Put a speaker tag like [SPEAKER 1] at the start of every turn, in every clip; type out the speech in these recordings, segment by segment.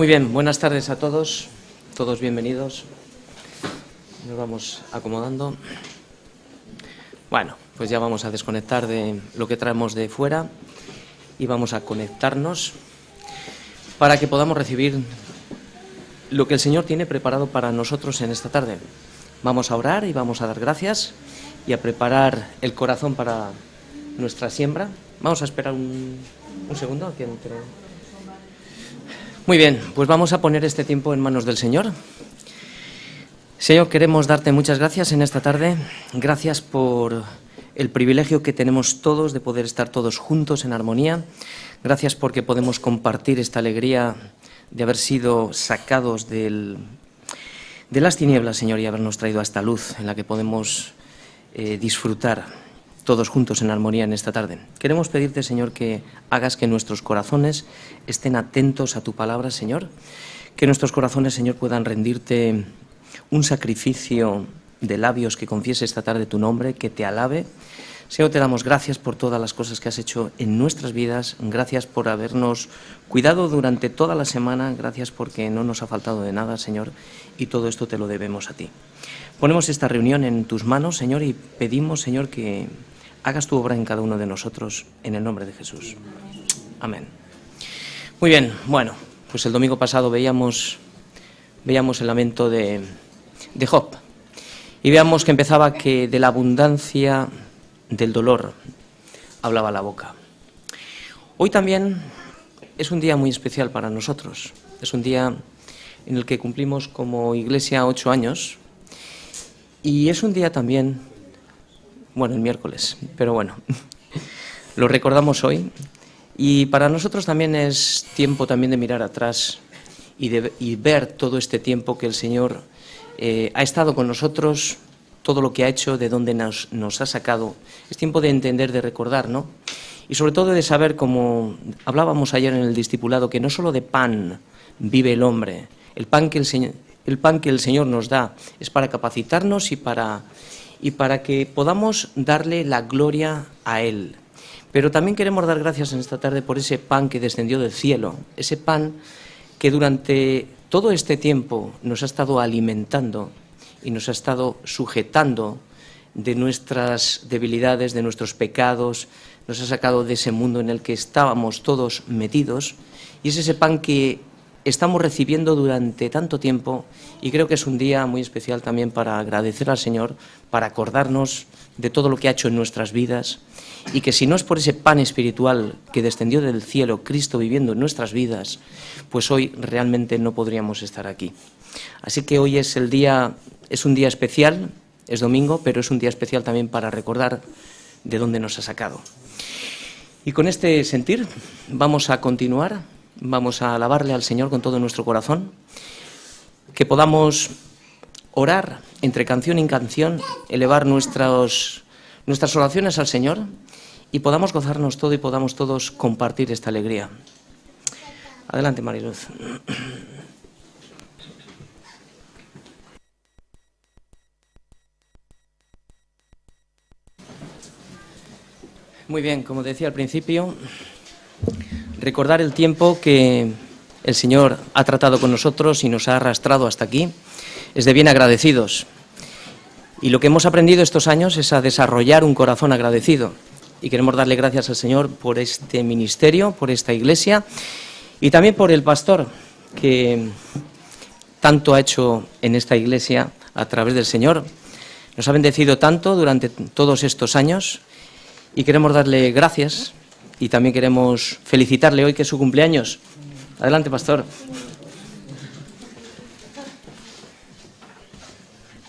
[SPEAKER 1] Muy bien, buenas tardes a todos bienvenidos. Nos vamos acomodando. Bueno, pues ya vamos a desconectar de lo que traemos de fuera y vamos a conectarnos para que podamos recibir lo que el Señor tiene preparado para nosotros en esta tarde. Vamos a orar y vamos a dar gracias y a preparar el corazón para nuestra siembra. Vamos a esperar un segundo a que entre. Muy bien, pues vamos a poner este tiempo en manos del Señor. Señor, queremos darte muchas gracias en esta tarde. Gracias por el privilegio que tenemos todos de poder estar todos juntos en armonía. Gracias porque podemos compartir esta alegría de haber sido sacados de las tinieblas, Señor, y habernos traído a esta luz en la que podemos disfrutar todos juntos en armonía en esta tarde. Queremos pedirte, Señor, que hagas que nuestros corazones estén atentos a tu palabra, Señor, que nuestros corazones, Señor, puedan rendirte un sacrificio de labios que confiese esta tarde tu nombre, que te alabe. Señor, te damos gracias por todas las cosas que has hecho en nuestras vidas, gracias por habernos cuidado durante toda la semana, gracias porque no nos ha faltado de nada, Señor, y todo esto te lo debemos a ti. Ponemos esta reunión en tus manos, Señor, y pedimos, Señor, que hagas tu obra en cada uno de nosotros, en el nombre de Jesús. Amén. Muy bien, bueno, pues el domingo pasado veíamos el lamento de Job, y veamos que empezaba que de la abundancia del dolor hablaba la boca. Hoy también es un día muy especial para nosotros. Es un día en el que cumplimos como iglesia 8 años y es un día también, bueno, el miércoles, pero bueno, lo recordamos hoy y para nosotros también es tiempo también de mirar atrás y ver todo este tiempo que el Señor ha estado con nosotros, todo lo que ha hecho, de dónde nos ha sacado. Es tiempo de entender, de recordar, ¿no? Y sobre todo de saber, como hablábamos ayer en el discipulado, que no solo de pan vive el hombre. El pan que el Señor nos da es para capacitarnos y para que podamos darle la gloria a Él. Pero también queremos dar gracias en esta tarde por ese pan que descendió del cielo, ese pan que durante todo este tiempo nos ha estado alimentando y nos ha estado sujetando de nuestras debilidades, de nuestros pecados, nos ha sacado de ese mundo en el que estábamos todos metidos, y es ese pan que estamos recibiendo durante tanto tiempo, y creo que es un día muy especial también para agradecer al Señor, para acordarnos de todo lo que ha hecho en nuestras vidas, y que si no es por ese pan espiritual que descendió del cielo, Cristo viviendo en nuestras vidas, pues hoy realmente no podríamos estar aquí. Así que hoy es un día especial, es domingo, pero es un día especial también para recordar de dónde nos ha sacado. Y con este sentir vamos a continuar, vamos a alabarle al Señor con todo nuestro corazón, que podamos orar entre canción y canción, elevar nuestras oraciones al Señor y podamos gozarnos todo y podamos todos compartir esta alegría. Adelante, Mariluz. Muy bien, como decía al principio, recordar el tiempo que el Señor ha tratado con nosotros y nos ha arrastrado hasta aquí es de bien agradecidos. Y lo que hemos aprendido estos años es a desarrollar un corazón agradecido. Y queremos darle gracias al Señor por este ministerio, por esta iglesia y también por el pastor que tanto ha hecho en esta iglesia a través del Señor. Nos ha bendecido tanto durante todos estos años y queremos darle gracias y también queremos felicitarle hoy que es su cumpleaños. Adelante, pastor.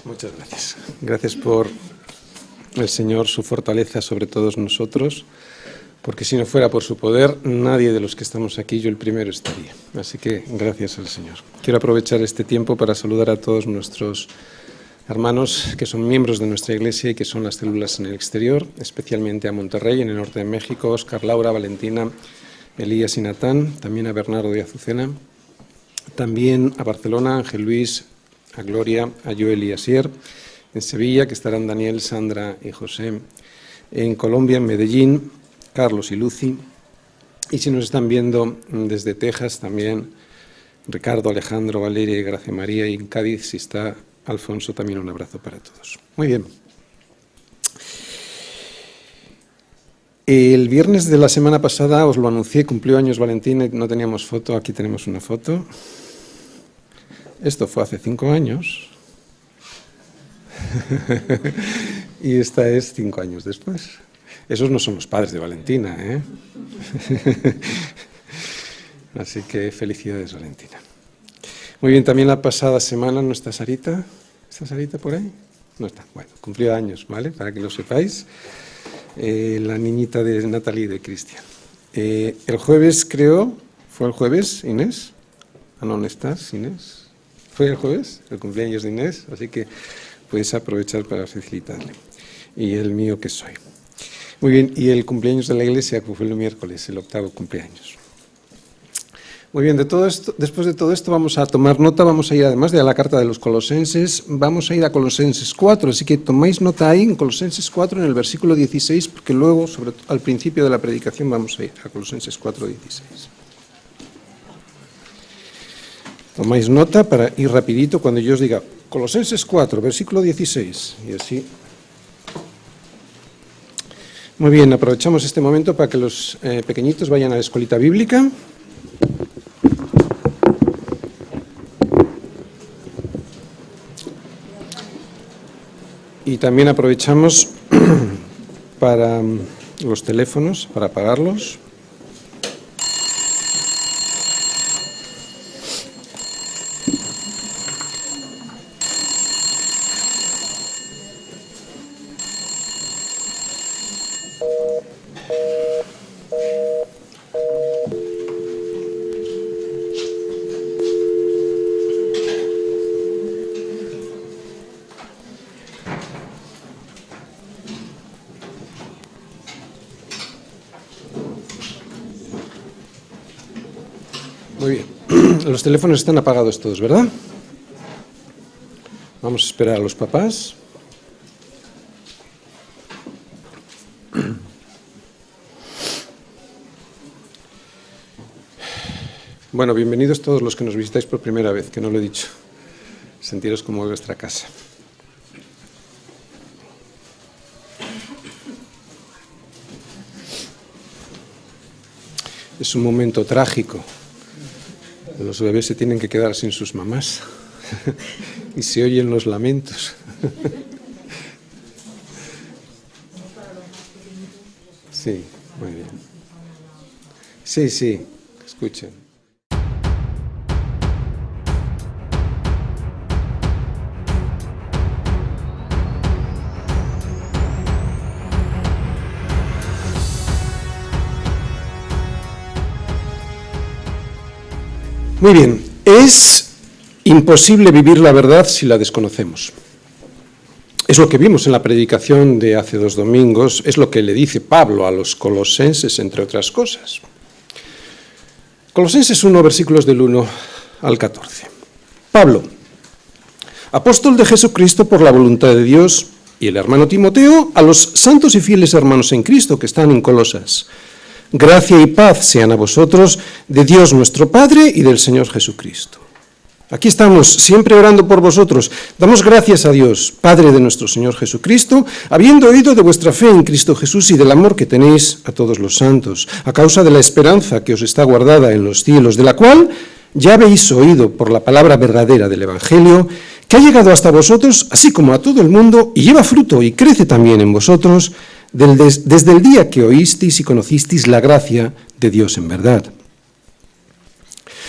[SPEAKER 2] Muchas gracias. Gracias por el Señor, su fortaleza sobre todos nosotros, porque si no fuera por su poder, nadie de los que estamos aquí, yo el primero, estaría. Así que gracias al Señor. Quiero aprovechar este tiempo para saludar a todos nuestros hermanos que son miembros de nuestra iglesia y que son las células en el exterior, especialmente a Monterrey, en el norte de México, Óscar, Laura, Valentina, Elías y Natán, también a Bernardo y Azucena, también a Barcelona, Ángel Luis, a Gloria, a Joel y Asier, en Sevilla, que estarán Daniel, Sandra y José, en Colombia, en Medellín, Carlos y Lucy, y si nos están viendo desde Texas también Ricardo, Alejandro, Valeria y Gracia María, y en Cádiz, si está Alfonso, también un abrazo para todos. Muy bien. El viernes de la semana pasada os lo anuncié, cumplió años Valentina y no teníamos foto, aquí tenemos una foto. Esto fue hace 5 años. Y esta es 5 años después. Esos no son los padres de Valentina, ¿eh? Así que felicidades, Valentina. Muy bien, también la pasada semana no está Sarita. ¿Está Sarita por ahí? No está. Bueno, cumplió años, ¿vale? Para que lo sepáis. La niñita de Natalie y de Cristian. El jueves, creo, ¿fue el jueves, Inés? Ah, no, ¿dónde estás, Inés? ¿Fue el jueves? El cumpleaños de Inés, así que puedes aprovechar para felicitarle. Y el mío que soy. Muy bien, y el cumpleaños de la iglesia fue el miércoles, el 8º cumpleaños. Muy bien, después de todo esto vamos a tomar nota, vamos a ir además de la carta de los Colosenses, vamos a ir a Colosenses 4, así que tomáis nota ahí en Colosenses 4 en el versículo 16, porque luego, al principio de la predicación, vamos a ir a Colosenses 4, 16. Tomáis nota para ir rapidito cuando yo os diga Colosenses 4, versículo 16, y así. Muy bien, aprovechamos este momento para que los pequeñitos vayan a la escuelita bíblica. Y también aprovechamos para los teléfonos, para apagarlos. Muy bien. Los teléfonos están apagados todos, ¿verdad? Vamos a esperar a los papás. Bueno, bienvenidos todos los que nos visitáis por primera vez, que no lo he dicho. Sentiros como en vuestra casa. Es un momento trágico. Los bebés se tienen que quedar sin sus mamás y se oyen los lamentos. Sí, muy bien. Sí, escuchen. Muy bien, es imposible vivir la verdad si la desconocemos. Es lo que vimos en la predicación de hace 2 domingos, es lo que le dice Pablo a los colosenses, entre otras cosas. Colosenses 1, versículos del 1 al 14. Pablo, apóstol de Jesucristo por la voluntad de Dios, y el hermano Timoteo, a los santos y fieles hermanos en Cristo que están en Colosas. Gracia y paz sean a vosotros, de Dios nuestro Padre y del Señor Jesucristo. Aquí estamos, siempre orando por vosotros. Damos gracias a Dios, Padre de nuestro Señor Jesucristo, habiendo oído de vuestra fe en Cristo Jesús y del amor que tenéis a todos los santos, a causa de la esperanza que os está guardada en los cielos, de la cual ya habéis oído por la palabra verdadera del Evangelio, que ha llegado hasta vosotros, así como a todo el mundo, y lleva fruto y crece también en vosotros, desde el día que oísteis y conocisteis la gracia de Dios en verdad.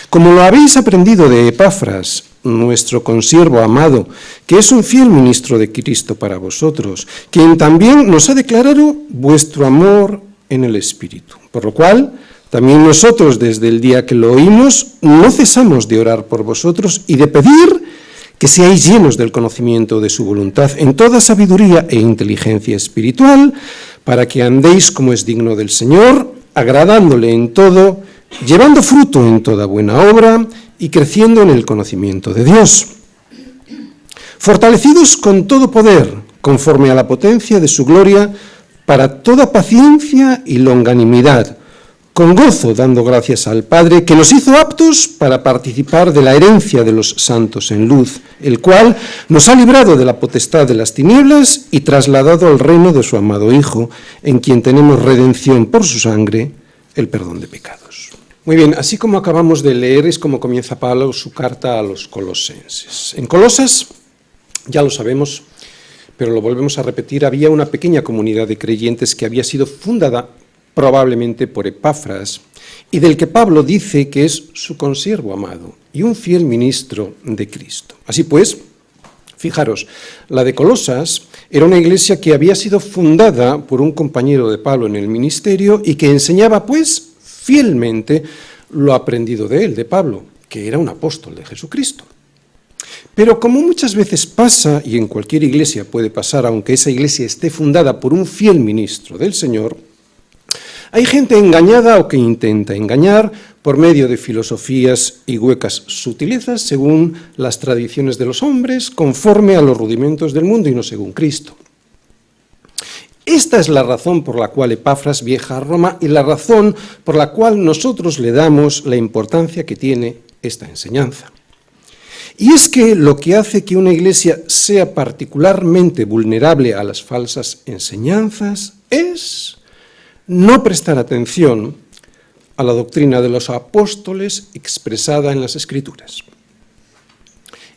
[SPEAKER 2] Como lo habéis aprendido de Epafras, nuestro consiervo amado, que es un fiel ministro de Cristo para vosotros, quien también nos ha declarado vuestro amor en el Espíritu, por lo cual también nosotros desde el día que lo oímos no cesamos de orar por vosotros y de pedir que seáis llenos del conocimiento de su voluntad en toda sabiduría e inteligencia espiritual, para que andéis como es digno del Señor, agradándole en todo, llevando fruto en toda buena obra y creciendo en el conocimiento de Dios. Fortalecidos con todo poder, conforme a la potencia de su gloria, para toda paciencia y longanimidad, con gozo dando gracias al Padre, que nos hizo aptos para participar de la herencia de los santos en luz, el cual nos ha librado de la potestad de las tinieblas y trasladado al reino de su amado Hijo, en quien tenemos redención por su sangre, el perdón de pecados. Muy bien, así como acabamos de leer es como comienza Pablo su carta a los colosenses. En Colosas, ya lo sabemos, pero lo volvemos a repetir, había una pequeña comunidad de creyentes que había sido fundada probablemente por Epafras, y del que Pablo dice que es su consiervo amado y un fiel ministro de Cristo. Así pues, fijaros, la de Colosas era una iglesia que había sido fundada por un compañero de Pablo en el ministerio y que enseñaba, pues, fielmente lo aprendido de él, de Pablo, que era un apóstol de Jesucristo. Pero como muchas veces pasa, y en cualquier iglesia puede pasar, aunque esa iglesia esté fundada por un fiel ministro del Señor, hay gente engañada o que intenta engañar por medio de filosofías y huecas sutilezas según las tradiciones de los hombres, conforme a los rudimentos del mundo y no según Cristo. Esta es la razón por la cual Epafras viaja a Roma y la razón por la cual nosotros le damos la importancia que tiene esta enseñanza. Y es que lo que hace que una iglesia sea particularmente vulnerable a las falsas enseñanzas es no prestar atención a la doctrina de los apóstoles expresada en las Escrituras.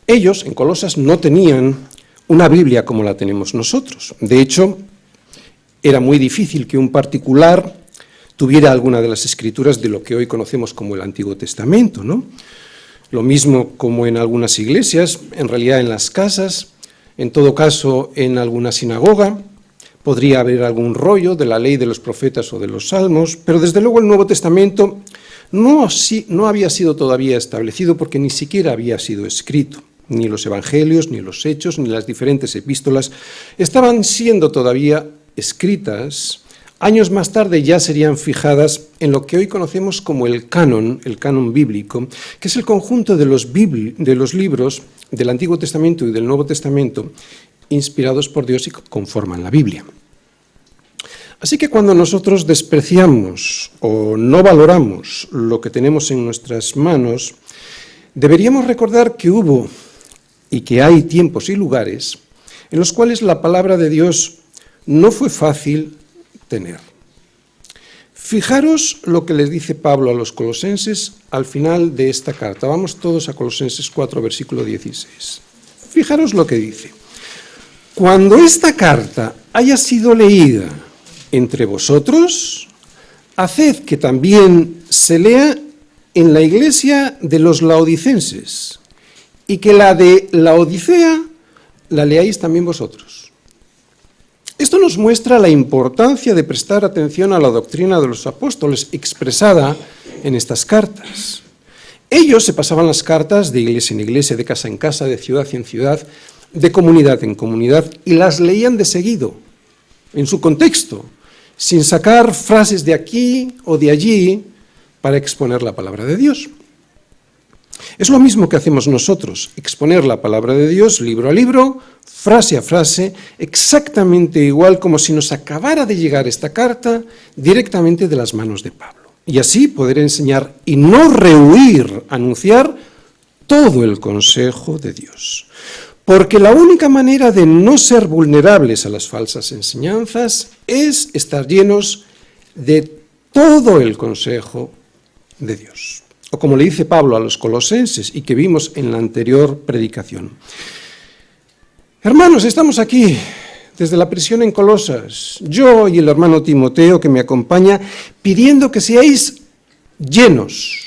[SPEAKER 2] Ellos, en Colosas, no tenían una Biblia como la tenemos nosotros. De hecho, era muy difícil que un particular tuviera alguna de las Escrituras de lo que hoy conocemos como el Antiguo Testamento, ¿no? Lo mismo como en algunas iglesias, en realidad en las casas, en todo caso en alguna sinagoga. Podría haber algún rollo de la ley de los profetas o de los salmos, pero desde luego el Nuevo Testamento no había sido todavía establecido porque ni siquiera había sido escrito. Ni los evangelios, ni los hechos, ni las diferentes epístolas estaban siendo todavía escritas. Años más tarde ya serían fijadas en lo que hoy conocemos como el canon bíblico, que es el conjunto de los libros del Antiguo Testamento y del Nuevo Testamento inspirados por Dios y que conforman la Biblia. Así que cuando nosotros despreciamos o no valoramos lo que tenemos en nuestras manos, deberíamos recordar que hubo y que hay tiempos y lugares en los cuales la palabra de Dios no fue fácil tener. Fijaros lo que les dice Pablo a los colosenses al final de esta carta. Vamos todos a Colosenses 4, versículo 16. Fijaros lo que dice. Cuando esta carta haya sido leída entre vosotros, haced que también se lea en la iglesia de los laodicenses y que la de Laodicea la leáis también vosotros. Esto nos muestra la importancia de prestar atención a la doctrina de los apóstoles expresada en estas cartas. Ellos se pasaban las cartas de iglesia en iglesia, de casa en casa, de ciudad en ciudad, de comunidad en comunidad, y las leían de seguido, en su contexto, sin sacar frases de aquí o de allí para exponer la palabra de Dios. Es lo mismo que hacemos nosotros, exponer la palabra de Dios libro a libro, frase a frase, exactamente igual como si nos acabara de llegar esta carta directamente de las manos de Pablo. Y así poder enseñar y no rehuir, anunciar todo el consejo de Dios. Porque la única manera de no ser vulnerables a las falsas enseñanzas es estar llenos de todo el consejo de Dios. O como le dice Pablo a los colosenses y que vimos en la anterior predicación. Hermanos, estamos aquí desde la prisión en Colosas, yo y el hermano Timoteo que me acompaña, pidiendo que seáis llenos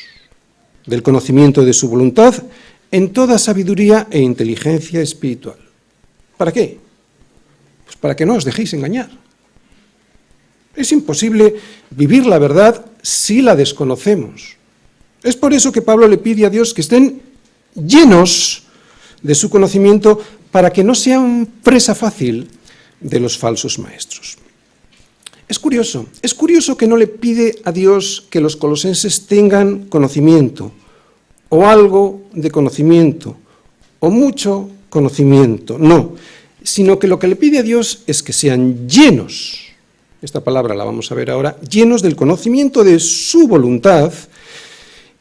[SPEAKER 2] del conocimiento de su voluntad en toda sabiduría e inteligencia espiritual. ¿Para qué? Pues para que no os dejéis engañar. Es imposible vivir la verdad si la desconocemos. Es por eso que Pablo le pide a Dios que estén llenos de su conocimiento para que no sean presa fácil de los falsos maestros. Es curioso que no le pide a Dios que los colosenses tengan conocimiento, o algo de conocimiento, o mucho conocimiento, no, sino que lo que le pide a Dios es que sean llenos esta palabra la vamos a ver ahora, llenos del conocimiento de su voluntad.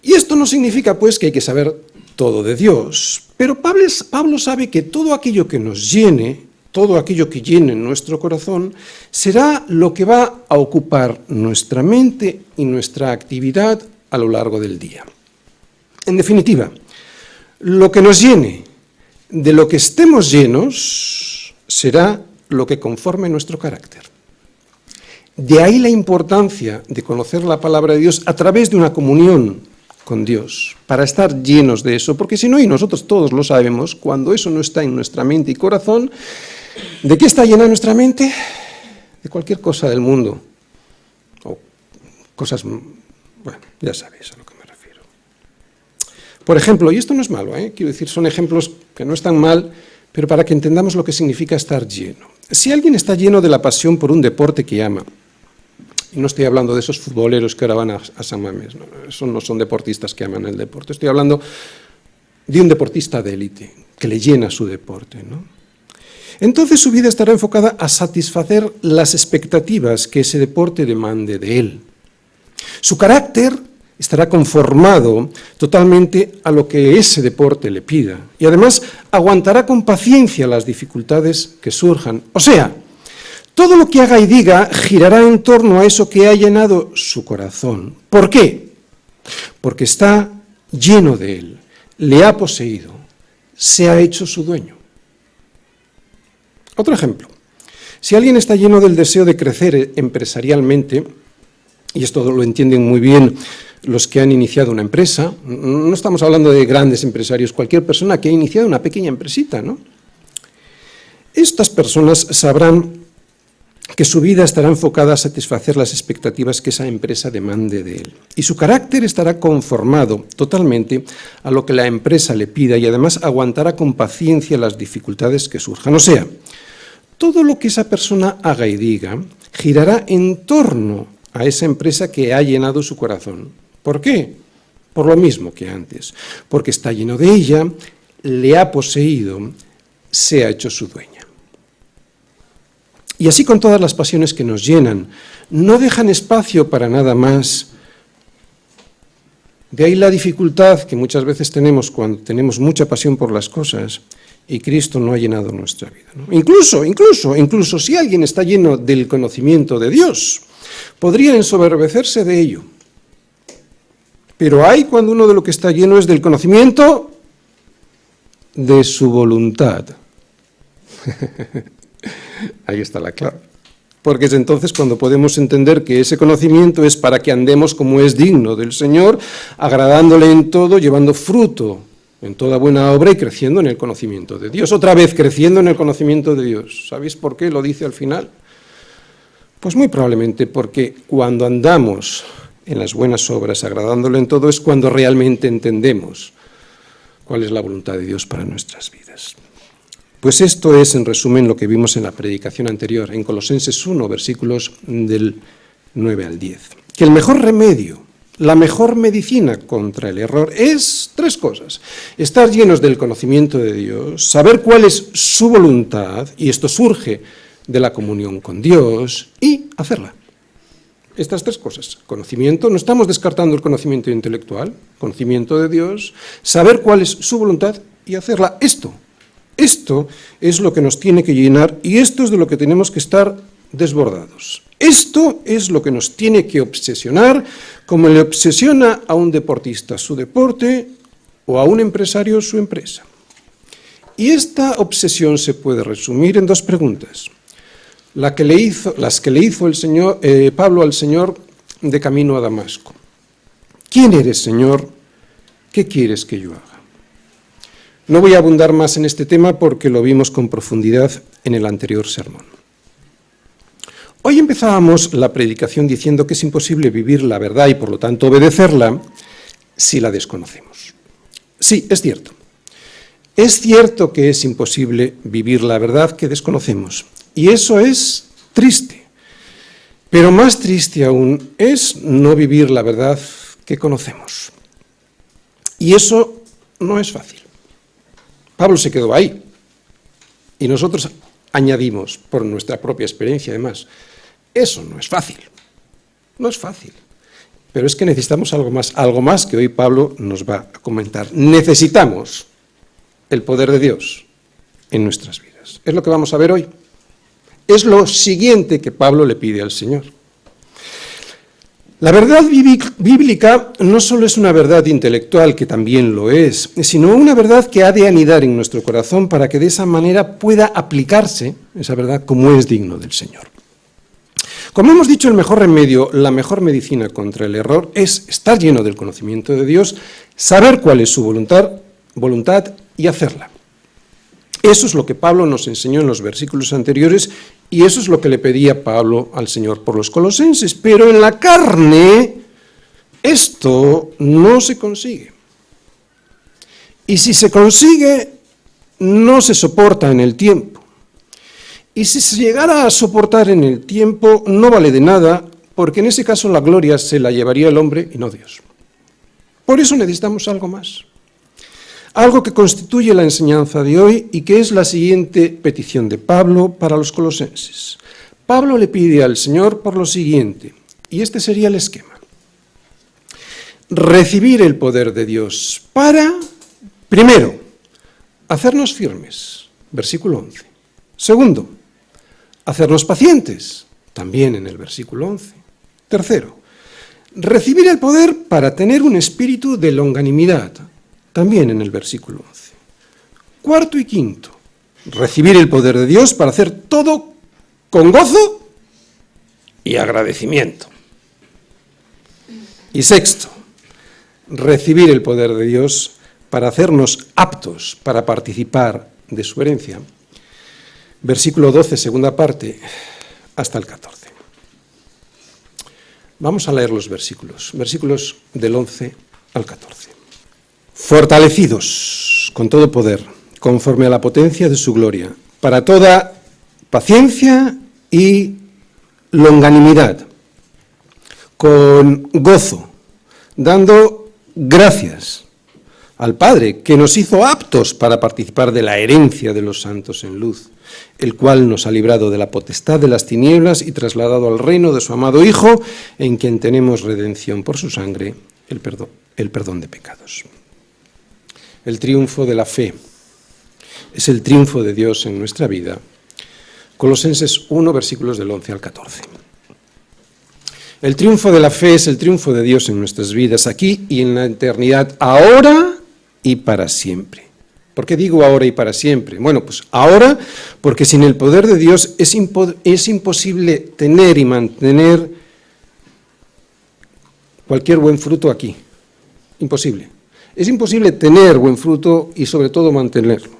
[SPEAKER 2] Y esto no significa pues que hay que saber todo de Dios, pero Pablo sabe que todo aquello que nos llene, todo aquello que llene nuestro corazón, será lo que va a ocupar nuestra mente y nuestra actividad a lo largo del día. En definitiva, lo que nos llene, de lo que estemos llenos, será lo que conforme nuestro carácter. De ahí la importancia de conocer la palabra de Dios a través de una comunión con Dios, para estar llenos de eso, porque si no, y nosotros todos lo sabemos, cuando eso no está en nuestra mente y corazón, ¿de qué está llena nuestra mente? De cualquier cosa del mundo, o cosas, bueno, ya sabéis a lo que me refiero. Por ejemplo, y esto no es malo, quiero decir, son ejemplos que no están mal, pero para que entendamos lo que significa estar lleno. Si alguien está lleno de la pasión por un deporte que ama, y no estoy hablando de esos futboleros que ahora van a San Mamés, no, esos no son deportistas que aman el deporte, estoy hablando de un deportista de élite, que le llena su deporte, ¿no? Entonces su vida estará enfocada a satisfacer las expectativas que ese deporte demande de él. Su carácter estará conformado totalmente a lo que ese deporte le pida, y además aguantará con paciencia las dificultades que surjan. O sea, todo lo que haga y diga girará en torno a eso que ha llenado su corazón. ¿Por qué? Porque está lleno de él, le ha poseído, se ha hecho su dueño. Otro ejemplo. Si alguien está lleno del deseo de crecer empresarialmente, y esto lo entienden muy bien los que han iniciado una empresa, no estamos hablando de grandes empresarios, cualquier persona que ha iniciado una pequeña empresita, ¿no? Estas personas sabrán que su vida estará enfocada a satisfacer las expectativas que esa empresa demande de él. Y su carácter estará conformado totalmente a lo que la empresa le pida y además aguantará con paciencia las dificultades que surjan. O sea, todo lo que esa persona haga y diga girará en torno a esa empresa que ha llenado su corazón. ¿Por qué? Por lo mismo que antes. Porque está lleno de ella, le ha poseído, se ha hecho su dueña. Y así con todas las pasiones que nos llenan, no dejan espacio para nada más. De ahí la dificultad que muchas veces tenemos cuando tenemos mucha pasión por las cosas y Cristo no ha llenado nuestra vida, ¿no? Incluso si alguien está lleno del conocimiento de Dios, podría ensoberbecerse de ello. Pero hay cuando uno de lo que está lleno es del conocimiento de su voluntad. Ahí está la clave. Porque es entonces cuando podemos entender que ese conocimiento es para que andemos como es digno del Señor, agradándole en todo, llevando fruto en toda buena obra y creciendo en el conocimiento de Dios. Otra vez, creciendo en el conocimiento de Dios. ¿Sabéis por qué lo dice al final? Pues muy probablemente porque cuando andamos en las buenas obras, agradándole en todo, es cuando realmente entendemos cuál es la voluntad de Dios para nuestras vidas. Pues esto es, en resumen, lo que vimos en la predicación anterior, en Colosenses 1, versículos del 9 al 10. Que el mejor remedio, la mejor medicina contra el error es tres cosas. Estar llenos del conocimiento de Dios, saber cuál es su voluntad, y esto surge de la comunión con Dios, y hacerla. Estas tres cosas. Conocimiento, no estamos descartando el conocimiento intelectual, conocimiento de Dios, saber cuál es su voluntad y hacerla. Esto es lo que nos tiene que llenar y esto es de lo que tenemos que estar desbordados. Esto es lo que nos tiene que obsesionar, como le obsesiona a un deportista su deporte o a un empresario su empresa. Y esta obsesión se puede resumir en dos preguntas. Las que le hizo el Señor, Pablo al Señor de camino a Damasco. ¿Quién eres, Señor? ¿Qué quieres que yo haga? No voy a abundar más en este tema porque lo vimos con profundidad en el anterior sermón. Hoy empezábamos la predicación diciendo que es imposible vivir la verdad y por lo tanto obedecerla si la desconocemos. Sí, es cierto. Es cierto que es imposible vivir la verdad que desconocemos. Y eso es triste. Pero más triste aún es no vivir la verdad que conocemos. Y eso no es fácil. Pablo se quedó ahí. Y nosotros añadimos, por nuestra propia experiencia además, Eso no es fácil. No es fácil. Pero es que necesitamos algo más que hoy Pablo nos va a comentar. Necesitamos el poder de Dios en nuestras vidas. Es lo que vamos a ver hoy. Es lo siguiente que Pablo le pide al Señor. La verdad bíblica no solo es una verdad intelectual, que también lo es, sino una verdad que ha de anidar en nuestro corazón para que de esa manera pueda aplicarse esa verdad como es digno del Señor. Como hemos dicho, el mejor remedio, la mejor medicina contra el error es estar lleno del conocimiento de Dios, saber cuál es su voluntad y hacerla. Eso es lo que Pablo nos enseñó en los versículos anteriores y eso es lo que le pedía Pablo al Señor por los colosenses. Pero en la carne esto no se consigue. Y si se consigue, no se soporta en el tiempo. Y si se llegara a soportar en el tiempo, no vale de nada, porque en ese caso la gloria se la llevaría el hombre y no Dios. Por eso necesitamos algo más. Algo que constituye la enseñanza de hoy y que es la siguiente petición de Pablo para los colosenses. Pablo le pide al Señor por lo siguiente, y este sería el esquema. Recibir el poder de Dios para, primero, hacernos firmes, versículo 11. Segundo, hacernos pacientes, también en el versículo 11. Tercero, recibir el poder para tener un espíritu de longanimidad, también en el versículo 11. Cuarto y quinto, recibir el poder de Dios para hacer todo con gozo y agradecimiento. Y sexto, recibir el poder de Dios para hacernos aptos para participar de su herencia. Versículo 12, segunda parte, hasta el 14. Vamos a leer los versículos del 11 al 14. Fortalecidos con todo poder, conforme a la potencia de su gloria, para toda paciencia y longanimidad, con gozo, dando gracias al Padre, que nos hizo aptos para participar de la herencia de los santos en luz, el cual nos ha librado de la potestad de las tinieblas y trasladado al reino de su amado Hijo, en quien tenemos redención por su sangre, el perdón de pecados. El triunfo de la fe es el triunfo de Dios en nuestra vida. Colosenses 1, versículos del 11 al 14. El triunfo de la fe es el triunfo de Dios en nuestras vidas, aquí y en la eternidad, ahora y para siempre. ¿Por qué digo ahora y para siempre? Bueno, pues ahora, porque sin el poder de Dios es imposible tener y mantener cualquier buen fruto aquí. Imposible. Es imposible tener buen fruto y sobre todo mantenerlo.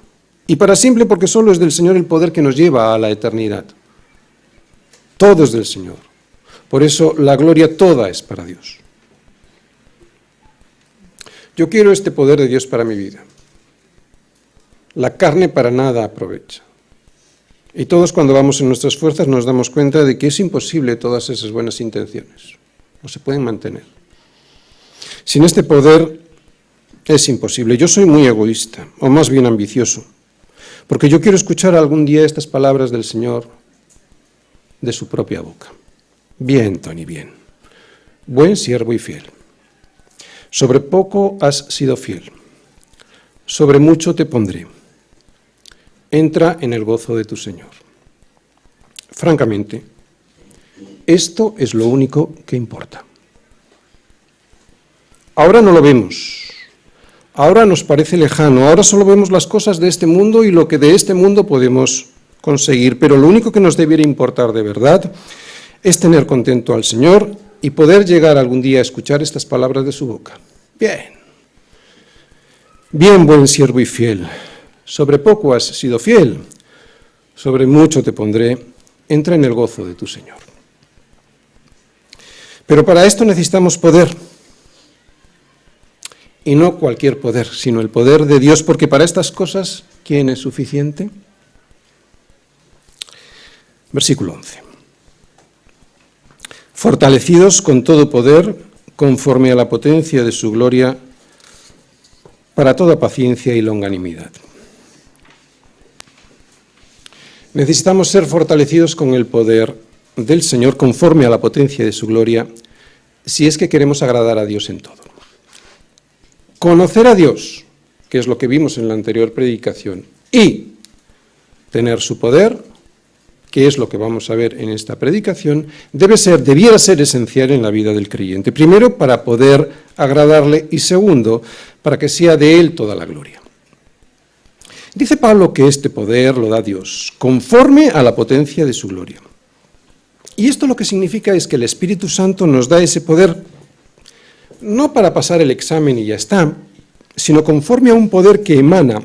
[SPEAKER 2] Y para siempre porque solo es del Señor el poder que nos lleva a la eternidad. Todo es del Señor. Por eso la gloria toda es para Dios. Yo quiero este poder de Dios para mi vida. La carne para nada aprovecha. Y todos cuando vamos en nuestras fuerzas nos damos cuenta de que es imposible todas esas buenas intenciones. No se pueden mantener. Sin este poder es imposible. Yo soy muy egoísta, o más bien ambicioso, porque yo quiero escuchar algún día estas palabras del Señor de su propia boca. Bien, Tony, bien. Buen siervo y fiel. Sobre poco has sido fiel. Sobre mucho te pondré. Entra en el gozo de tu Señor. Francamente, esto es lo único que importa. Ahora no lo vemos. Ahora nos parece lejano. Ahora solo vemos las cosas de este mundo y lo que de este mundo podemos conseguir. Pero lo único que nos debiera importar de verdad es tener contento al Señor y poder llegar algún día a escuchar estas palabras de su boca. Bien. Bien, buen siervo y fiel. Sobre poco has sido fiel. Sobre mucho te pondré. Entra en el gozo de tu Señor. Pero para esto necesitamos poder. Y no cualquier poder, sino el poder de Dios, porque para estas cosas, ¿quién es suficiente? Versículo 11. Fortalecidos con todo poder, conforme a la potencia de su gloria, para toda paciencia y longanimidad. Necesitamos ser fortalecidos con el poder del Señor conforme a la potencia de su gloria, si es que queremos agradar a Dios en todo. Conocer a Dios, que es lo que vimos en la anterior predicación, y tener su poder, que es lo que vamos a ver en esta predicación, debiera ser esencial en la vida del creyente. Primero, para poder agradarle, y segundo, para que sea de él toda la gloria. Dice Pablo que este poder lo da Dios, conforme a la potencia de su gloria. Y esto lo que significa es que el Espíritu Santo nos da ese poder, no para pasar el examen y ya está, sino conforme a un poder que emana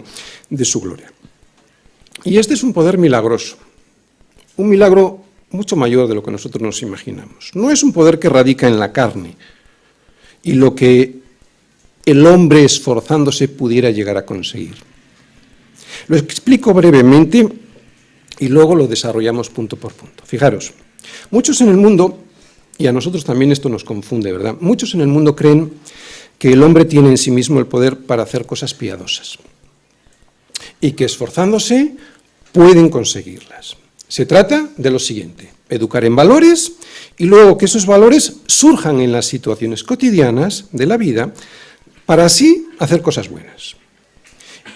[SPEAKER 2] de su gloria. Y este es un poder milagroso, un milagro mucho mayor de lo que nosotros nos imaginamos. No es un poder que radica en la carne y lo que el hombre esforzándose pudiera llegar a conseguir. Lo explico brevemente y luego lo desarrollamos punto por punto. Fijaros, muchos en el mundo, y a nosotros también esto nos confunde, ¿verdad? Muchos en el mundo creen que el hombre tiene en sí mismo el poder para hacer cosas piadosas y que esforzándose pueden conseguirlas. Se trata de lo siguiente: educar en valores y luego que esos valores surjan en las situaciones cotidianas de la vida para así hacer cosas buenas.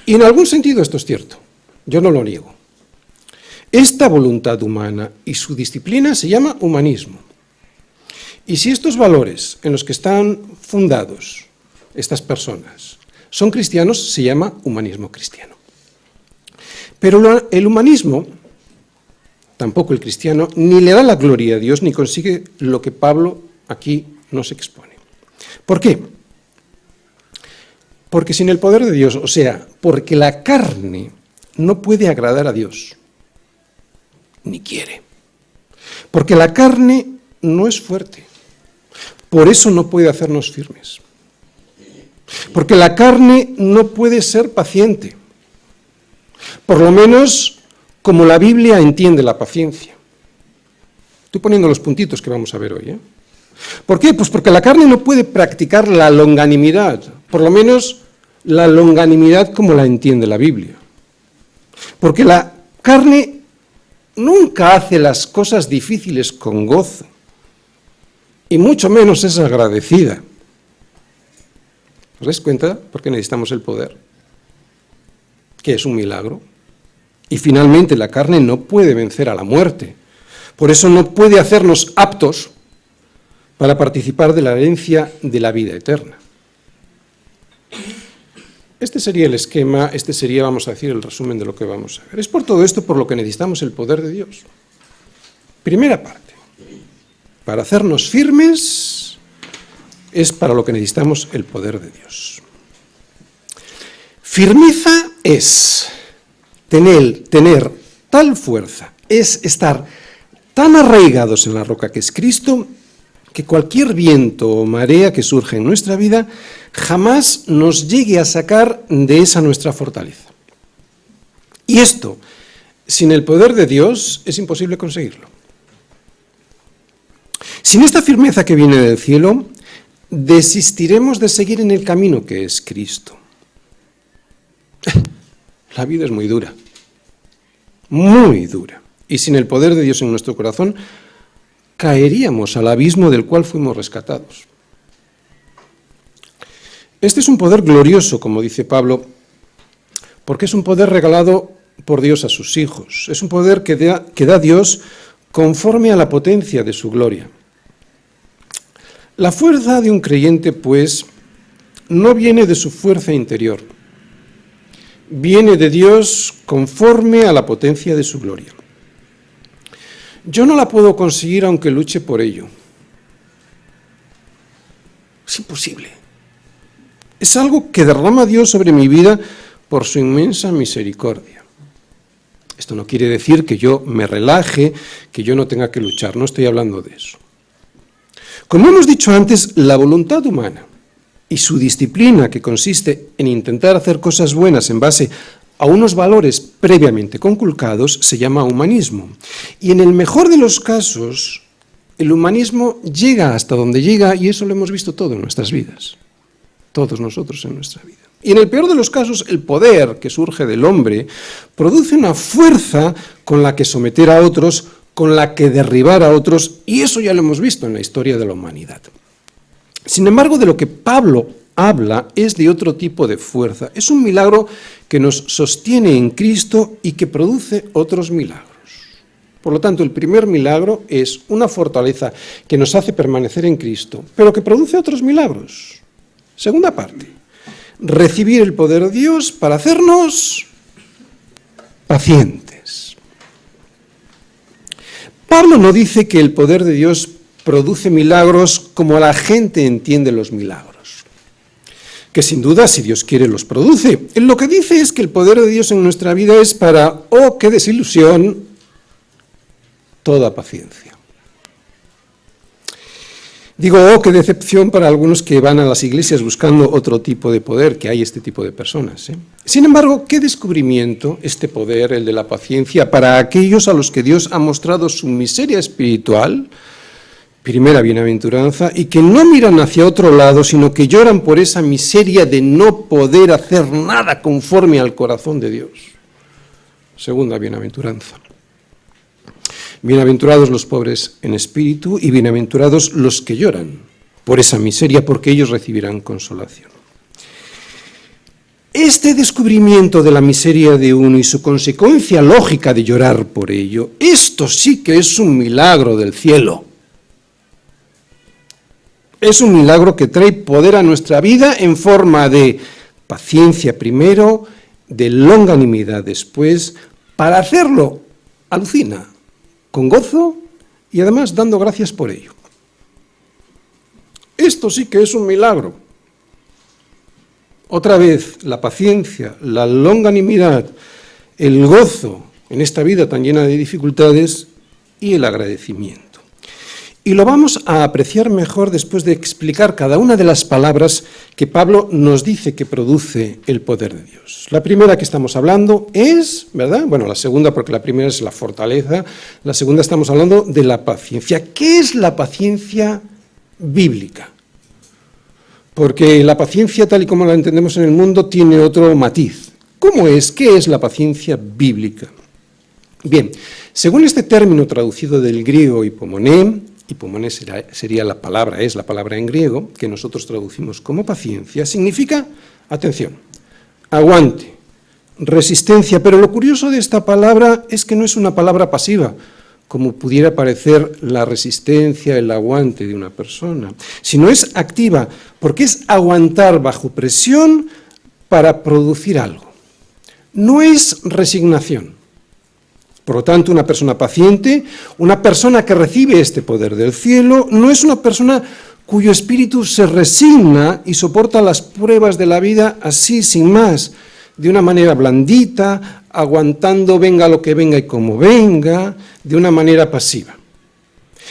[SPEAKER 2] Y en algún sentido esto es cierto, yo no lo niego. Esta voluntad humana y su disciplina se llama humanismo. Y si estos valores en los que están fundados estas personas son cristianos, se llama humanismo cristiano. Pero el humanismo, tampoco el cristiano, ni le da la gloria a Dios ni consigue lo que Pablo aquí nos expone. ¿Por qué? Porque sin el poder de Dios, o sea, porque la carne no puede agradar a Dios, ni quiere. Porque la carne no es fuerte, por eso no puede hacernos firmes. Porque la carne no puede ser paciente, por lo menos como la Biblia entiende la paciencia. Estoy poniendo los puntitos que vamos a ver hoy, ¿eh? ¿Por qué? Pues porque la carne no puede practicar la longanimidad, por lo menos la longanimidad como la entiende la Biblia. Porque la carne nunca hace las cosas difíciles con gozo, y mucho menos es agradecida. ¿Os dais cuenta por qué necesitamos el poder? Que es un milagro. Y finalmente la carne no puede vencer a la muerte. Por eso no puede hacernos aptos para participar de la herencia de la vida eterna. Este sería el esquema, este sería, vamos a decir, el resumen de lo que vamos a ver. Es por todo esto por lo que necesitamos el poder de Dios. Primera parte. Para hacernos firmes es para lo que necesitamos el poder de Dios. Firmeza es tener tal fuerza, es estar tan arraigados en la roca que es Cristo, que cualquier viento o marea que surja en nuestra vida jamás nos llegue a sacar de esa nuestra fortaleza. Y esto, sin el poder de Dios, es imposible conseguirlo. Sin esta firmeza que viene del cielo, desistiremos de seguir en el camino que es Cristo. La vida es muy dura, y sin el poder de Dios en nuestro corazón, caeríamos al abismo del cual fuimos rescatados. Este es un poder glorioso, como dice Pablo, porque es un poder regalado por Dios a sus hijos. Es un poder que da Dios conforme a la potencia de su gloria. La fuerza de un creyente, pues, no viene de su fuerza interior, viene de Dios conforme a la potencia de su gloria. Yo no la puedo conseguir aunque luche por ello. Es imposible. Es algo que derrama Dios sobre mi vida por su inmensa misericordia. Esto no quiere decir que yo me relaje, que yo no tenga que luchar, no estoy hablando de eso. Como hemos dicho antes, la voluntad humana y su disciplina, que consiste en intentar hacer cosas buenas en base a unos valores previamente conculcados, se llama humanismo. Y en el mejor de los casos, el humanismo llega hasta donde llega, y eso lo hemos visto todo en nuestras vidas, todos nosotros en nuestra vida. Y en el peor de los casos, el poder que surge del hombre produce una fuerza con la que someter a otros con la que derribar a otros, y eso ya lo hemos visto en la historia de la humanidad. Sin embargo, de lo que Pablo habla es de otro tipo de fuerza. Es un milagro que nos sostiene en Cristo y que produce otros milagros. Por lo tanto, el primer milagro es una fortaleza que nos hace permanecer en Cristo, pero que produce otros milagros. Segunda parte, recibir el poder de Dios para hacernos pacientes. Pablo no dice que el poder de Dios produce milagros como la gente entiende los milagros, que sin duda, si Dios quiere, los produce. Lo que dice es que el poder de Dios en nuestra vida es para, oh, qué desilusión, toda paciencia. Digo, oh, qué decepción para algunos que van a las iglesias buscando otro tipo de poder, que hay este tipo de personas. Sin embargo, qué descubrimiento este poder, el de la paciencia, para aquellos a los que Dios ha mostrado su miseria espiritual, primera bienaventuranza, y que no miran hacia otro lado, sino que lloran por esa miseria de no poder hacer nada conforme al corazón de Dios. Segunda bienaventuranza. Bienaventurados los pobres en espíritu y bienaventurados los que lloran por esa miseria, porque ellos recibirán consolación. Este descubrimiento de la miseria de uno y su consecuencia lógica de llorar por ello, esto sí que es un milagro del cielo. Es un milagro que trae poder a nuestra vida en forma de paciencia primero, de longanimidad después, para hacerlo, alucina, con gozo y además dando gracias por ello. Esto sí que es un milagro. Otra vez, la paciencia, la longanimidad, el gozo en esta vida tan llena de dificultades y el agradecimiento. Y lo vamos a apreciar mejor después de explicar cada una de las palabras que Pablo nos dice que produce el poder de Dios. La primera que estamos hablando es, ¿verdad? Bueno, la segunda, porque la primera es la fortaleza, la segunda estamos hablando de la paciencia. ¿Qué es la paciencia bíblica? Porque la paciencia, tal y como la entendemos en el mundo, tiene otro matiz. ¿Cómo es? ¿Qué es la paciencia bíblica? Bien, según este término traducido del griego hipomoné sería la palabra, es la palabra en griego, que nosotros traducimos como paciencia, significa, atención, aguante, resistencia, pero lo curioso de esta palabra es que no es una palabra pasiva, como pudiera parecer la resistencia, el aguante de una persona, sino es activa, porque es aguantar bajo presión para producir algo. No es resignación. Por lo tanto, una persona paciente, una persona que recibe este poder del cielo, no es una persona cuyo espíritu se resigna y soporta las pruebas de la vida así, sin más, de una manera blandita, aguantando venga lo que venga y como venga, de una manera pasiva,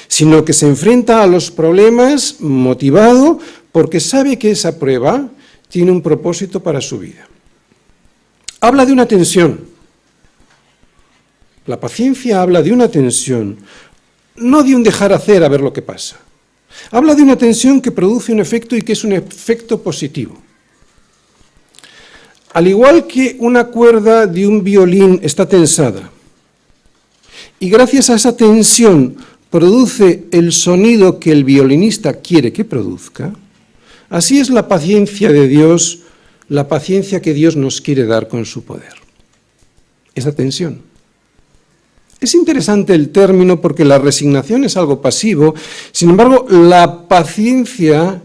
[SPEAKER 2] sino que se enfrenta a los problemas motivado porque sabe que esa prueba tiene un propósito para su vida. Habla de una tensión. La paciencia habla de una tensión, no de un dejar hacer a ver lo que pasa. Habla de una tensión que produce un efecto y que es un efecto positivo. Al igual que una cuerda de un violín está tensada, y gracias a esa tensión produce el sonido que el violinista quiere que produzca, así es la paciencia de Dios, la paciencia que Dios nos quiere dar con su poder. Esa tensión. Es interesante el término porque la resignación es algo pasivo, sin embargo, la paciencia,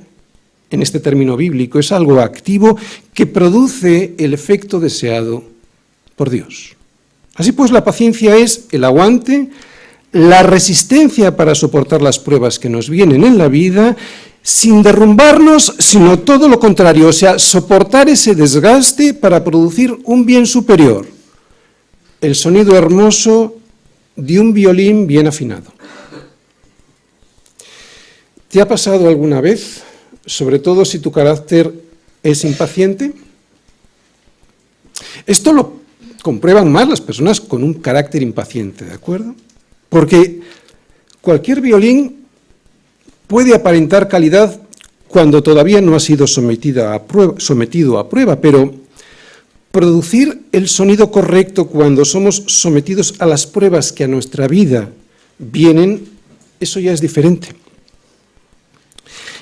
[SPEAKER 2] en este término bíblico, es algo activo que produce el efecto deseado por Dios. Así pues, la paciencia es el aguante, la resistencia para soportar las pruebas que nos vienen en la vida, sin derrumbarnos, sino todo lo contrario, o sea, soportar ese desgaste para producir un bien superior, el sonido hermoso de un violín bien afinado. ¿Te ha pasado alguna vez, sobre todo si tu carácter es impaciente? Esto lo comprueban más las personas con un carácter impaciente, ¿de acuerdo? Porque cualquier violín puede aparentar calidad cuando todavía no ha sido sometido a prueba, pero producir el sonido correcto cuando somos sometidos a las pruebas que a nuestra vida vienen, eso ya es diferente.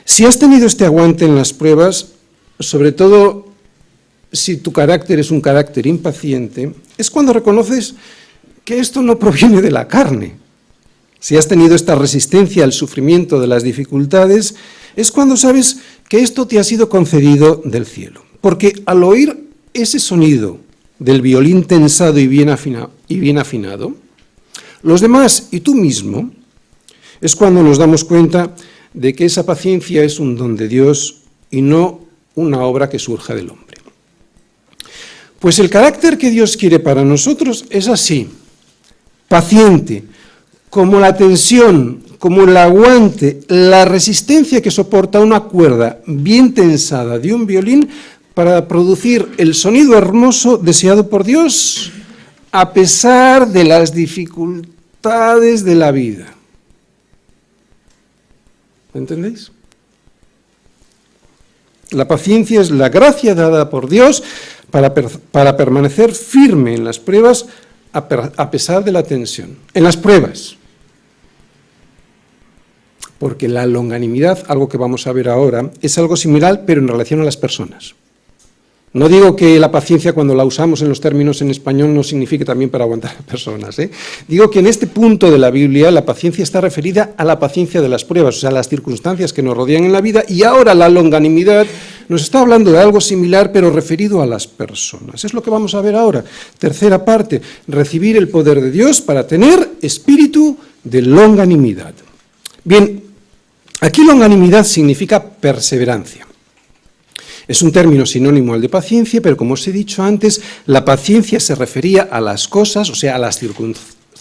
[SPEAKER 2] Si has tenido este aguante en las pruebas, sobre todo si tu carácter es un carácter impaciente, es cuando reconoces que esto no proviene de la carne. Si has tenido esta resistencia al sufrimiento de las dificultades, es cuando sabes que esto te ha sido concedido del cielo. Porque al oír ese sonido del violín tensado y bien afinado, los demás y tú mismo, es cuando nos damos cuenta de que esa paciencia es un don de Dios y no una obra que surja del hombre. Pues el carácter que Dios quiere para nosotros es así, paciente, como la tensión, como el aguante, la resistencia que soporta una cuerda bien tensada de un violín para producir el sonido hermoso deseado por Dios, a pesar de las dificultades de la vida. ¿Entendéis? La paciencia es la gracia dada por Dios para permanecer firme en las pruebas a pesar de la tensión. En las pruebas. Porque la longanimidad, algo que vamos a ver ahora, es algo similar, pero en relación a las personas. No digo que la paciencia, cuando la usamos en los términos en español, no signifique también para aguantar a personas. Digo que en este punto de la Biblia la paciencia está referida a la paciencia de las pruebas, o sea, las circunstancias que nos rodean en la vida, y ahora la longanimidad nos está hablando de algo similar, pero referido a las personas. Es lo que vamos a ver ahora. Tercera parte, recibir el poder de Dios para tener espíritu de longanimidad. Bien, aquí longanimidad significa perseverancia. Es un término sinónimo al de paciencia, pero como os he dicho antes, la paciencia se refería a las cosas, o sea, a las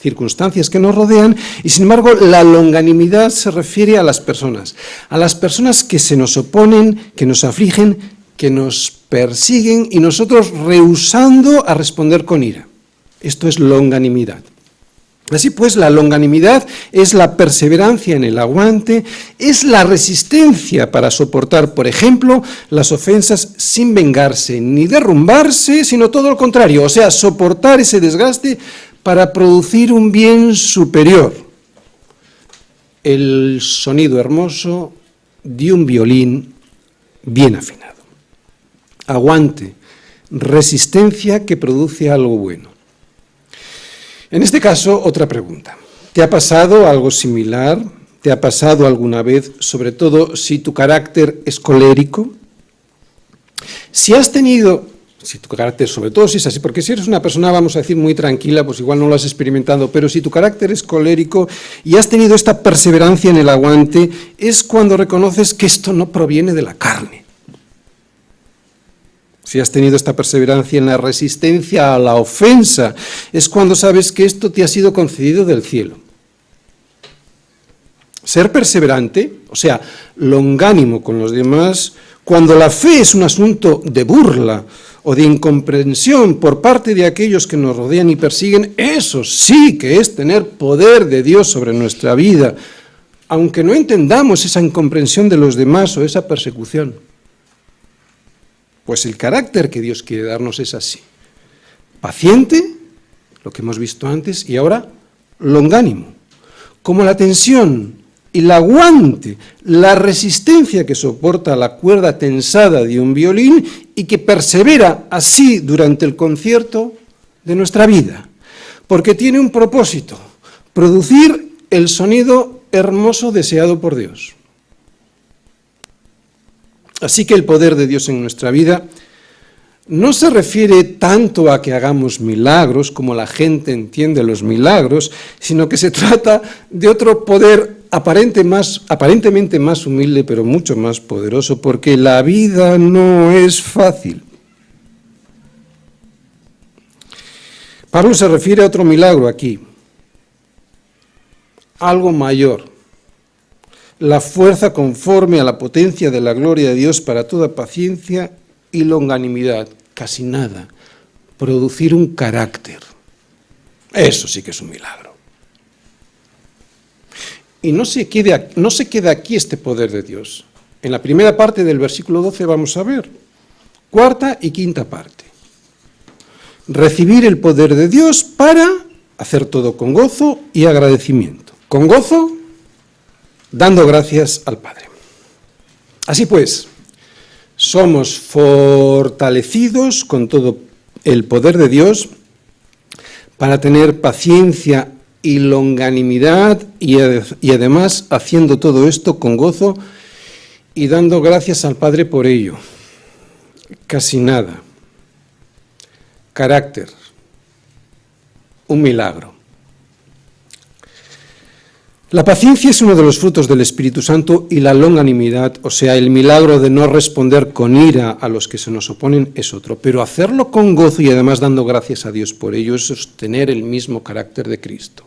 [SPEAKER 2] circunstancias que nos rodean, y sin embargo la longanimidad se refiere a las personas que se nos oponen, que nos afligen, que nos persiguen y nosotros rehusando a responder con ira. Esto es longanimidad. Así pues, la longanimidad es la perseverancia en el aguante, es la resistencia para soportar, por ejemplo, las ofensas sin vengarse ni derrumbarse, sino todo lo contrario, o sea, soportar ese desgaste para producir un bien superior. El sonido hermoso de un violín bien afinado. Aguante, resistencia que produce algo bueno. En este caso, otra pregunta. ¿Te ha pasado algo similar? ¿Te ha pasado alguna vez, sobre todo si tu carácter es colérico? Si tu carácter, sobre todo si es así, porque si eres una persona, vamos a decir, muy tranquila, pues igual no lo has experimentado, pero si tu carácter es colérico y has tenido esta perseverancia en el aguante, es cuando reconoces que esto no proviene de la carne. Si has tenido esta perseverancia en la resistencia a la ofensa, es cuando sabes que esto te ha sido concedido del cielo. Ser perseverante, o sea, longánimo con los demás, cuando la fe es un asunto de burla o de incomprensión por parte de aquellos que nos rodean y persiguen, eso sí que es tener poder de Dios sobre nuestra vida, aunque no entendamos esa incomprensión de los demás o esa persecución. Pues el carácter que Dios quiere darnos es así. Paciente, lo que hemos visto antes, y ahora longánimo. Como la tensión y el aguante, la resistencia que soporta la cuerda tensada de un violín y que persevera así durante el concierto de nuestra vida. Porque tiene un propósito, producir el sonido hermoso deseado por Dios. Así que el poder de Dios en nuestra vida no se refiere tanto a que hagamos milagros, como la gente entiende los milagros, sino que se trata de otro poder aparentemente más humilde, pero mucho más poderoso, porque la vida no es fácil. Pablo se refiere a otro milagro aquí, algo mayor. La fuerza conforme a la potencia de la gloria de Dios para toda paciencia y longanimidad. Casi nada. Producir un carácter. Eso sí que es un milagro. Y no se queda aquí este poder de Dios. En la primera parte del versículo 12 vamos a ver. Cuarta y quinta parte. Recibir el poder de Dios para hacer todo con gozo y agradecimiento. con gozo, dando gracias al Padre. Así pues, somos fortalecidos con todo el poder de Dios para tener paciencia y longanimidad y además haciendo todo esto con gozo y dando gracias al Padre por ello. Casi nada. Carácter. Un milagro. La paciencia es uno de los frutos del Espíritu Santo y la longanimidad, o sea, el milagro de no responder con ira a los que se nos oponen, es otro. Pero hacerlo con gozo y además dando gracias a Dios por ello es sostener el mismo carácter de Cristo.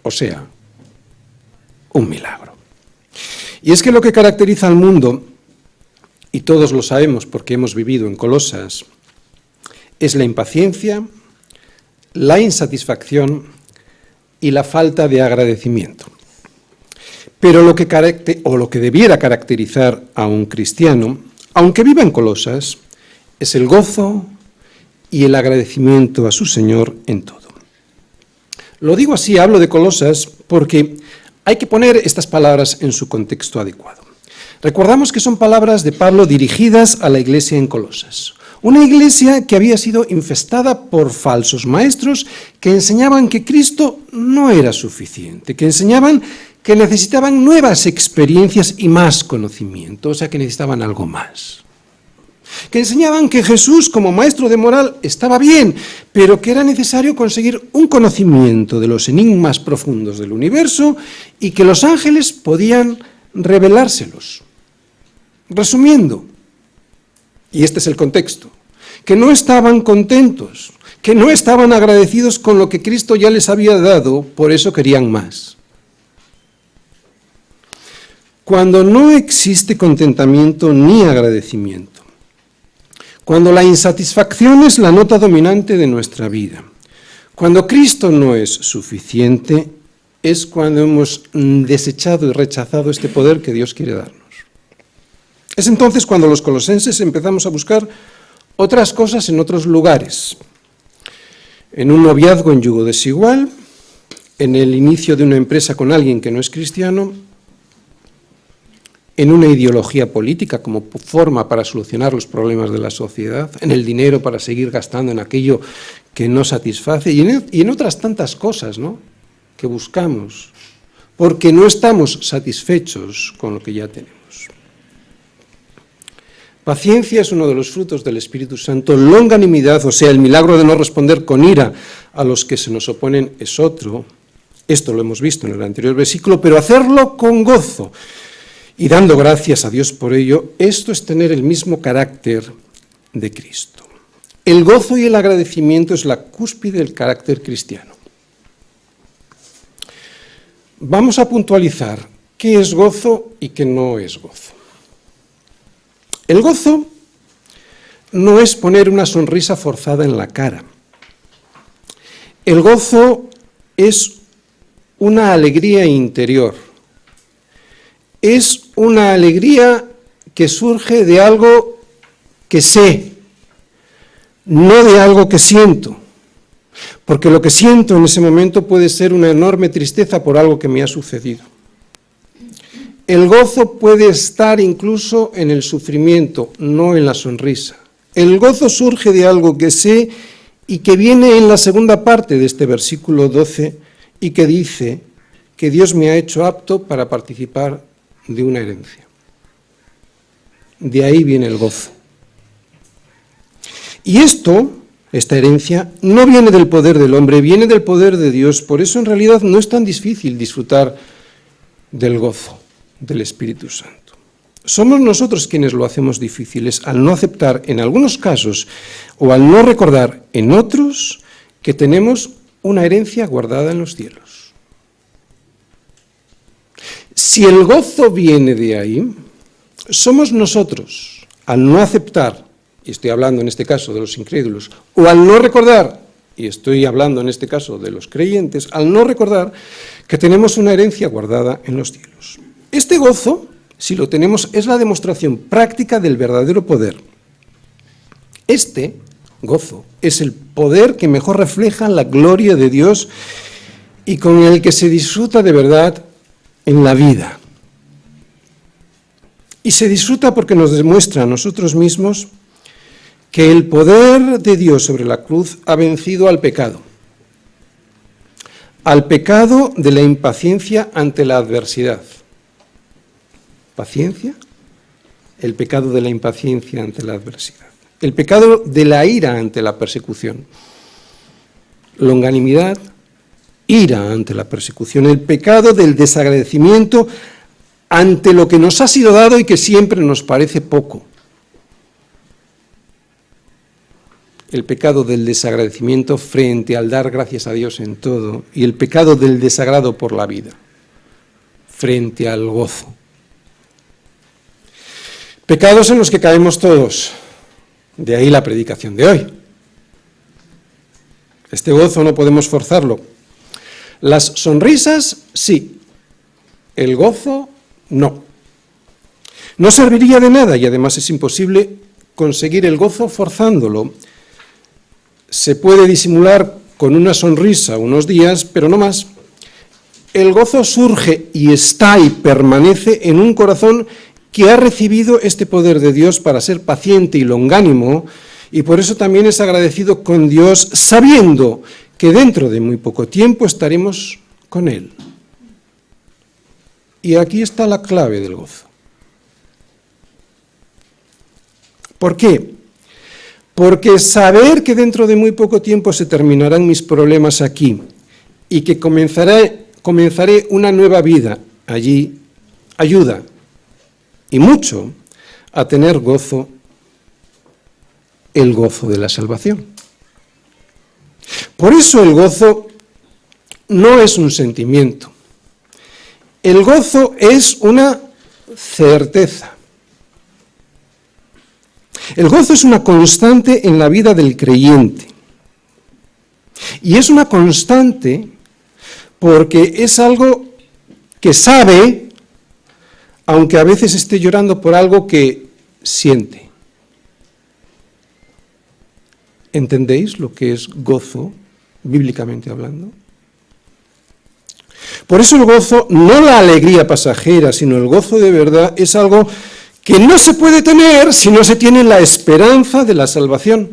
[SPEAKER 2] O sea, un milagro. Y es que lo que caracteriza al mundo, y todos lo sabemos porque hemos vivido en Colosas, es la impaciencia, la insatisfacción y la falta de agradecimiento. Pero lo que debiera caracterizar a un cristiano, aunque viva en Colosas, es el gozo y el agradecimiento a su Señor en todo. Lo digo así, hablo de Colosas, porque hay que poner estas palabras en su contexto adecuado. Recordamos que son palabras de Pablo dirigidas a la iglesia en Colosas. Una iglesia que había sido infestada por falsos maestros que enseñaban que Cristo no era suficiente, que enseñaban que necesitaban nuevas experiencias y más conocimiento, o sea, que necesitaban algo más. Que enseñaban que Jesús como maestro de moral estaba bien, pero que era necesario conseguir un conocimiento de los enigmas profundos del universo y que los ángeles podían revelárselos. Resumiendo, y este es el contexto, que no estaban contentos, que no estaban agradecidos con lo que Cristo ya les había dado, por eso querían más. Cuando no existe contentamiento ni agradecimiento, cuando la insatisfacción es la nota dominante de nuestra vida, cuando Cristo no es suficiente, es cuando hemos desechado y rechazado este poder que Dios quiere darnos. Es entonces cuando los colosenses empezamos a buscar otras cosas en otros lugares, en un noviazgo en yugo desigual, en el inicio de una empresa con alguien que no es cristiano, en una ideología política como forma para solucionar los problemas de la sociedad, en el dinero para seguir gastando en aquello que no satisface y en otras tantas cosas, ¿no?, que buscamos, porque no estamos satisfechos con lo que ya tenemos. Paciencia es uno de los frutos del Espíritu Santo, longanimidad, o sea, el milagro de no responder con ira a los que se nos oponen es otro. Esto lo hemos visto en el anterior versículo, pero hacerlo con gozo y dando gracias a Dios por ello, esto es tener el mismo carácter de Cristo. El gozo y el agradecimiento es la cúspide del carácter cristiano. Vamos a puntualizar qué es gozo y qué no es gozo. El gozo no es poner una sonrisa forzada en la cara. El gozo es una alegría interior. Es una alegría que surge de algo que sé, no de algo que siento. Porque lo que siento en ese momento puede ser una enorme tristeza por algo que me ha sucedido. El gozo puede estar incluso en el sufrimiento, no en la sonrisa. El gozo surge de algo que sé y que viene en la segunda parte de este versículo 12 y que dice que Dios me ha hecho apto para participar de una herencia. De ahí viene el gozo. Y esta herencia, no viene del poder del hombre, viene del poder de Dios. Por eso en realidad no es tan difícil disfrutar del gozo del Espíritu Santo. Somos nosotros quienes lo hacemos difíciles al no aceptar en algunos casos o al no recordar en otros que tenemos una herencia guardada en los cielos. Si el gozo viene de ahí, somos nosotros, al no aceptar, y estoy hablando en este caso de los incrédulos, o al no recordar, y estoy hablando en este caso de los creyentes, al no recordar que tenemos una herencia guardada en los cielos. Este gozo, si lo tenemos, es la demostración práctica del verdadero poder. Este gozo es el poder que mejor refleja la gloria de Dios y con el que se disfruta de verdad en la vida. Y se disfruta porque nos demuestra a nosotros mismos que el poder de Dios sobre la cruz ha vencido al pecado de la impaciencia ante la adversidad. ¿Paciencia? El pecado de la impaciencia ante la adversidad. El pecado de la ira ante la persecución. Longanimidad, ira ante la persecución. El pecado del desagradecimiento ante lo que nos ha sido dado y que siempre nos parece poco. El pecado del desagradecimiento frente al dar gracias a Dios en todo, y el pecado del desagrado por la vida, frente al gozo. Pecados en los que caemos todos, de ahí la predicación de hoy. Este gozo no podemos forzarlo. Las sonrisas, sí. El gozo, no. No serviría de nada y además es imposible conseguir el gozo forzándolo. Se puede disimular con una sonrisa unos días, pero no más. El gozo surge y está y permanece en un corazón que ha recibido este poder de Dios para ser paciente y longánimo, y por eso también es agradecido con Dios, sabiendo que dentro de muy poco tiempo estaremos con Él. Y aquí está la clave del gozo. ¿Por qué? Porque saber que dentro de muy poco tiempo se terminarán mis problemas aquí y que comenzaré una nueva vida allí, ayuda, y mucho, a tener gozo, el gozo de la salvación. Por eso el gozo no es un sentimiento. El gozo es una certeza. El gozo es una constante en la vida del creyente. Y es una constante porque es algo que sabe, aunque a veces esté llorando por algo que siente. ¿Entendéis lo que es gozo, bíblicamente hablando? Por eso el gozo, no la alegría pasajera, sino el gozo de verdad, es algo que no se puede tener si no se tiene la esperanza de la salvación.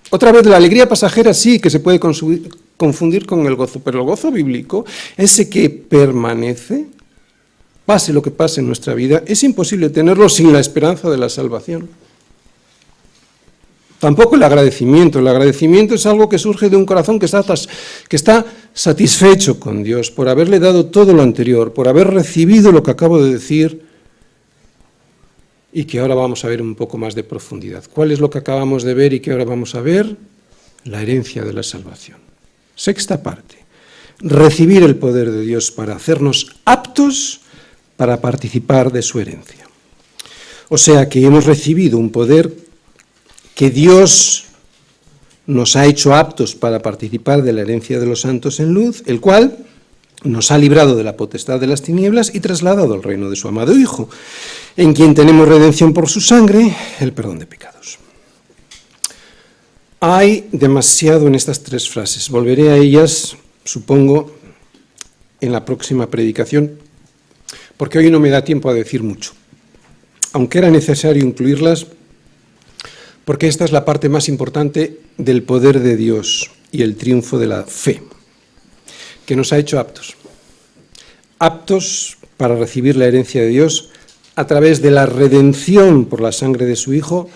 [SPEAKER 2] Otra vez, la alegría pasajera sí que se puede confundir con el gozo, pero el gozo bíblico, ese que permanece, pase lo que pase en nuestra vida, es imposible tenerlo sin la esperanza de la salvación. Tampoco el agradecimiento. El agradecimiento es algo que surge de un corazón que está satisfecho con Dios por haberle dado todo lo anterior, por haber recibido lo que acabo de decir y que ahora vamos a ver un poco más de profundidad. ¿Cuál es lo que acabamos de ver y que ahora vamos a ver? La herencia de la salvación. Sexta parte. Recibir el poder de Dios para hacernos aptos para participar de su herencia. O sea que hemos recibido un poder que Dios nos ha hecho aptos para participar de la herencia de los santos en luz, el cual nos ha librado de la potestad de las tinieblas y trasladado al reino de su amado Hijo, en quien tenemos redención por su sangre, el perdón de pecados. Hay demasiado en estas tres frases. Volveré a ellas, supongo, en la próxima predicación, porque hoy no me da tiempo a decir mucho. Aunque era necesario incluirlas, porque esta es la parte más importante del poder de Dios y el triunfo de la fe, que nos ha hecho aptos. Aptos para recibir la herencia de Dios a través de la redención por la sangre de su Hijo,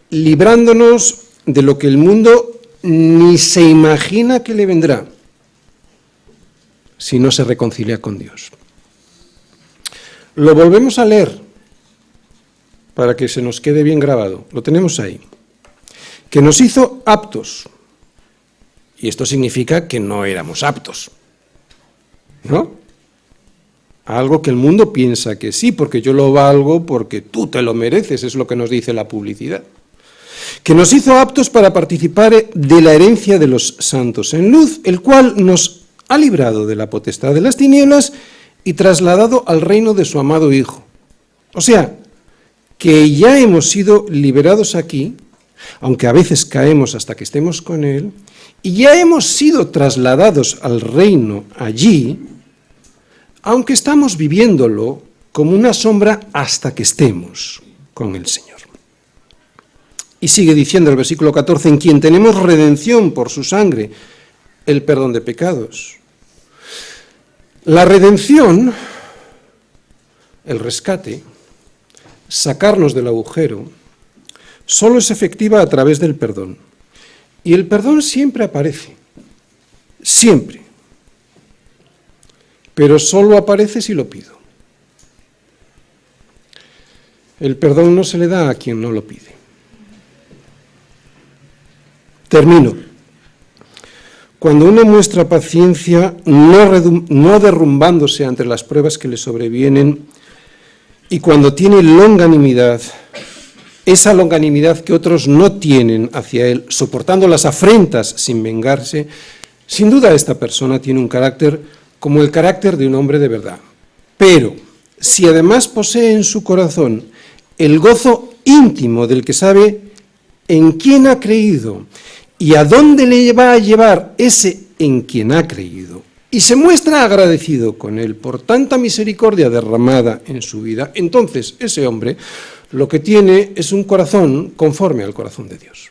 [SPEAKER 2] librándonos de lo que el mundo ni se imagina que le vendrá si no se reconcilia con Dios. Lo volvemos a leer para que se nos quede bien grabado. Lo tenemos ahí. Que nos hizo aptos. Y esto significa que no éramos aptos, ¿no? Algo que el mundo piensa que sí, porque yo lo valgo, porque tú te lo mereces, es lo que nos dice la publicidad. Que nos hizo aptos para participar de la herencia de los santos en luz, el cual nos ha librado de la potestad de las tinieblas y trasladado al reino de su amado Hijo. O sea, que ya hemos sido liberados aquí, aunque a veces caemos hasta que estemos con Él, y ya hemos sido trasladados al reino allí, aunque estamos viviéndolo como una sombra hasta que estemos con el Señor. Y sigue diciendo el versículo 14, en quien tenemos redención por su sangre, el perdón de pecados. La redención, el rescate, sacarnos del agujero, solo es efectiva a través del perdón. Y el perdón siempre aparece, siempre. Pero solo aparece si lo pido. El perdón no se le da a quien no lo pide. Termino. Cuando uno muestra paciencia, no derrumbándose ante las pruebas que le sobrevienen, y cuando tiene longanimidad, esa longanimidad que otros no tienen hacia él, soportando las afrentas sin vengarse, sin duda esta persona tiene un carácter como el carácter de un hombre de verdad. Pero si además posee en su corazón el gozo íntimo del que sabe en quién ha creído y a dónde le va a llevar ese en quien ha creído, y se muestra agradecido con él por tanta misericordia derramada en su vida, entonces ese hombre lo que tiene es un corazón conforme al corazón de Dios.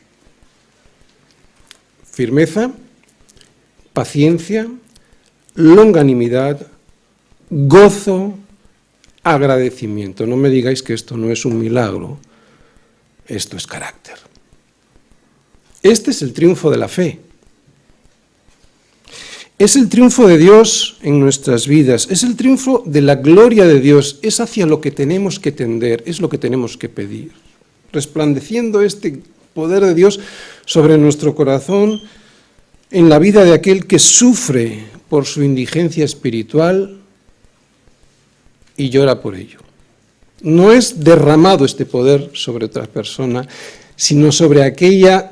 [SPEAKER 2] Firmeza, paciencia, longanimidad, gozo, agradecimiento. No me digáis que esto no es un milagro, esto es carácter. Este es el triunfo de la fe. Es el triunfo de Dios en nuestras vidas, es el triunfo de la gloria de Dios, es hacia lo que tenemos que tender, es lo que tenemos que pedir. Resplandeciendo este poder de Dios sobre nuestro corazón en la vida de aquel que sufre por su indigencia espiritual y llora por ello. No es derramado este poder sobre otra persona, sino sobre aquella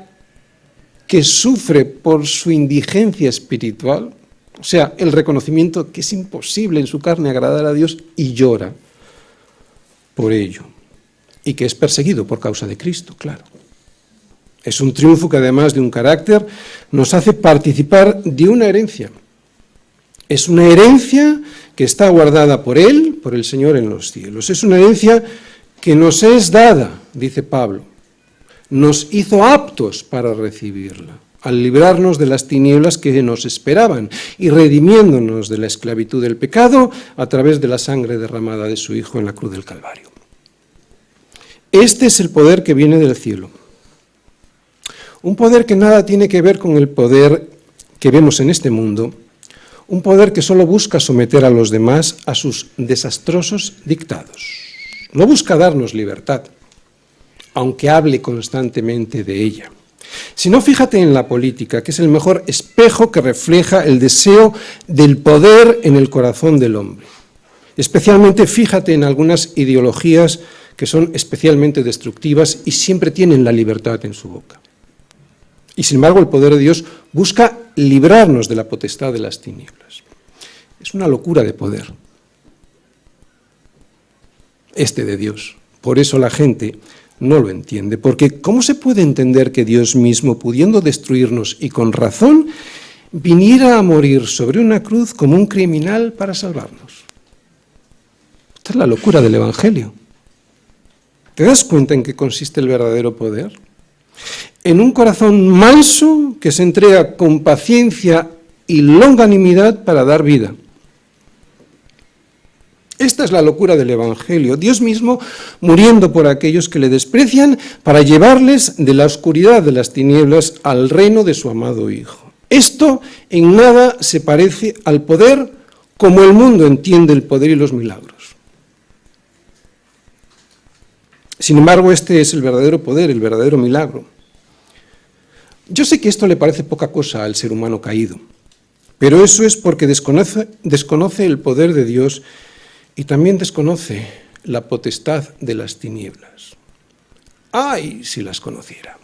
[SPEAKER 2] que sufre por su indigencia espiritual, o sea, el reconocimiento que es imposible en su carne agradar a Dios y llora por ello, y que es perseguido por causa de Cristo, claro. Es un triunfo que además de un carácter nos hace participar de una herencia. Es una herencia que está guardada por Él, por el Señor en los cielos. Es una herencia que nos es dada, dice Pablo. Nos hizo aptos para recibirla, al librarnos de las tinieblas que nos esperaban y redimiéndonos de la esclavitud del pecado a través de la sangre derramada de su Hijo en la cruz del Calvario. Este es el poder que viene del cielo. Un poder que nada tiene que ver con el poder que vemos en este mundo, un poder que solo busca someter a los demás a sus desastrosos dictados. No busca darnos libertad, aunque hable constantemente de ella. Si no, fíjate en la política, que es el mejor espejo que refleja el deseo del poder en el corazón del hombre. Especialmente fíjate en algunas ideologías que son especialmente destructivas y siempre tienen la libertad en su boca. Y sin embargo el poder de Dios busca librarnos de la potestad de las tinieblas. Es una locura de poder, este de Dios. Por eso la gente no lo entiende, porque ¿cómo se puede entender que Dios mismo, pudiendo destruirnos y con razón, viniera a morir sobre una cruz como un criminal para salvarnos? Esta es la locura del Evangelio. ¿Te das cuenta en qué consiste el verdadero poder? En un corazón manso que se entrega con paciencia y longanimidad para dar vida. Esta es la locura del Evangelio, Dios mismo muriendo por aquellos que le desprecian para llevarles de la oscuridad de las tinieblas al reino de su amado Hijo. Esto en nada se parece al poder como el mundo entiende el poder y los milagros. Sin embargo, este es el verdadero poder, el verdadero milagro. Yo sé que esto le parece poca cosa al ser humano caído, pero eso es porque desconoce el poder de Dios y también desconoce la potestad de las tinieblas. ¡Ay, si las conociera!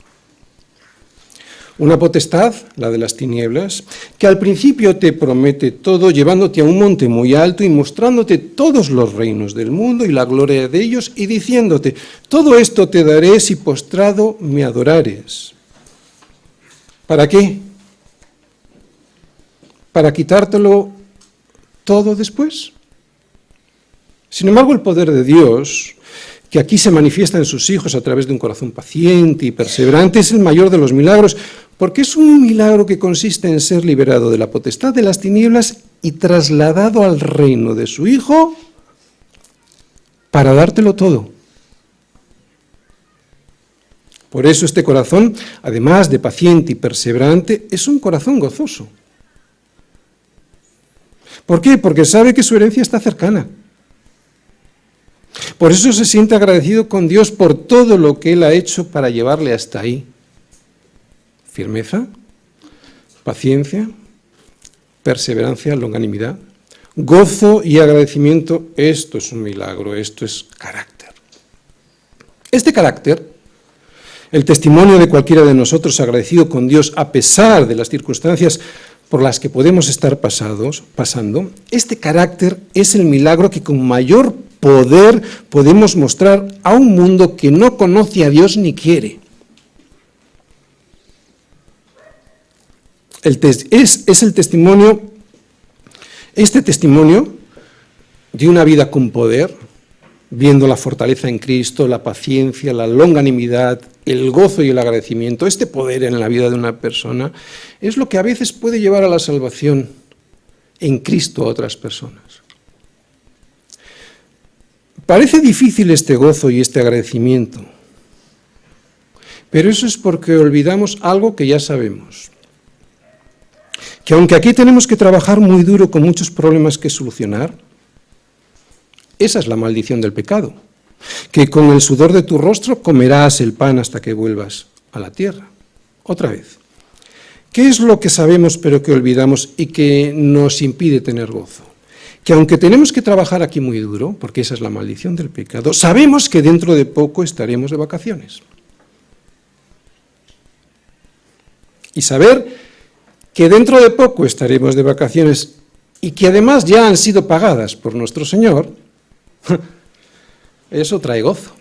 [SPEAKER 2] Una potestad, la de las tinieblas, que al principio te promete todo, llevándote a un monte muy alto y mostrándote todos los reinos del mundo y la gloria de ellos, y diciéndote, todo esto te daré si postrado me adorares. ¿Para qué? ¿Para quitártelo todo después? Sin embargo, el poder de Dios, que aquí se manifiesta en sus hijos a través de un corazón paciente y perseverante, es el mayor de los milagros, porque es un milagro que consiste en ser liberado de la potestad de las tinieblas y trasladado al reino de su Hijo para dártelo todo. Por eso este corazón, además de paciente y perseverante, es un corazón gozoso. ¿Por qué? Porque sabe que su herencia está cercana. Por eso se siente agradecido con Dios por todo lo que Él ha hecho para llevarle hasta ahí. Firmeza, paciencia, perseverancia, longanimidad, gozo y agradecimiento. Esto es un milagro, esto es carácter. Este carácter, el testimonio de cualquiera de nosotros agradecido con Dios a pesar de las circunstancias por las que podemos estar pasando, este carácter es el milagro que con mayor poder podemos mostrar a un mundo que no conoce a Dios ni quiere. Es el testimonio, este testimonio de una vida con poder, viendo la fortaleza en Cristo, la paciencia, la longanimidad, el gozo y el agradecimiento, este poder en la vida de una persona, es lo que a veces puede llevar a la salvación en Cristo a otras personas. Parece difícil este gozo y este agradecimiento, pero eso es porque olvidamos algo que ya sabemos. Que aunque aquí tenemos que trabajar muy duro con muchos problemas que solucionar, esa es la maldición del pecado, que con el sudor de tu rostro comerás el pan hasta que vuelvas a la tierra. Otra vez, ¿qué es lo que sabemos pero que olvidamos y que nos impide tener gozo? Que aunque tenemos que trabajar aquí muy duro, porque esa es la maldición del pecado, sabemos que dentro de poco estaremos de vacaciones. Y saber que dentro de poco estaremos de vacaciones y que además ya han sido pagadas por nuestro Señor, eso trae gozo.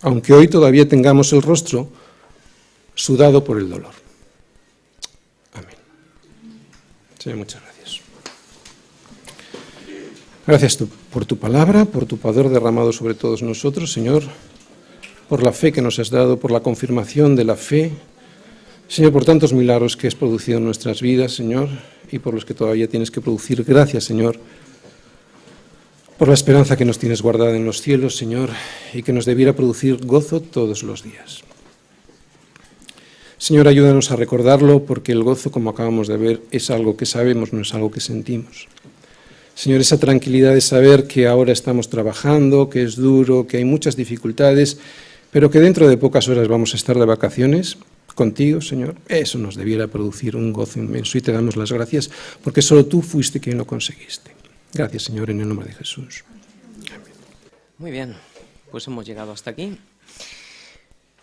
[SPEAKER 2] Aunque hoy todavía tengamos el rostro sudado por el dolor. Amén. Señor, muchas gracias. Gracias por tu palabra, por tu poder derramado sobre todos nosotros, Señor, por la fe que nos has dado, por la confirmación de la fe, Señor, por tantos milagros que has producido en nuestras vidas, Señor, y por los que todavía tienes que producir. Gracias, Señor, por la esperanza que nos tienes guardada en los cielos, Señor, y que nos debiera producir gozo todos los días. Señor, ayúdanos a recordarlo, porque el gozo, como acabamos de ver, es algo que sabemos, no es algo que sentimos. Señor, esa tranquilidad de saber que ahora estamos trabajando, que es duro, que hay muchas dificultades, pero que dentro de pocas horas vamos a estar de vacaciones contigo, Señor, eso nos debiera producir un gozo inmenso y te damos las gracias porque solo tú fuiste quien lo conseguiste. Gracias, Señor, en el nombre de Jesús. Amén.
[SPEAKER 1] Muy bien, pues hemos llegado hasta aquí.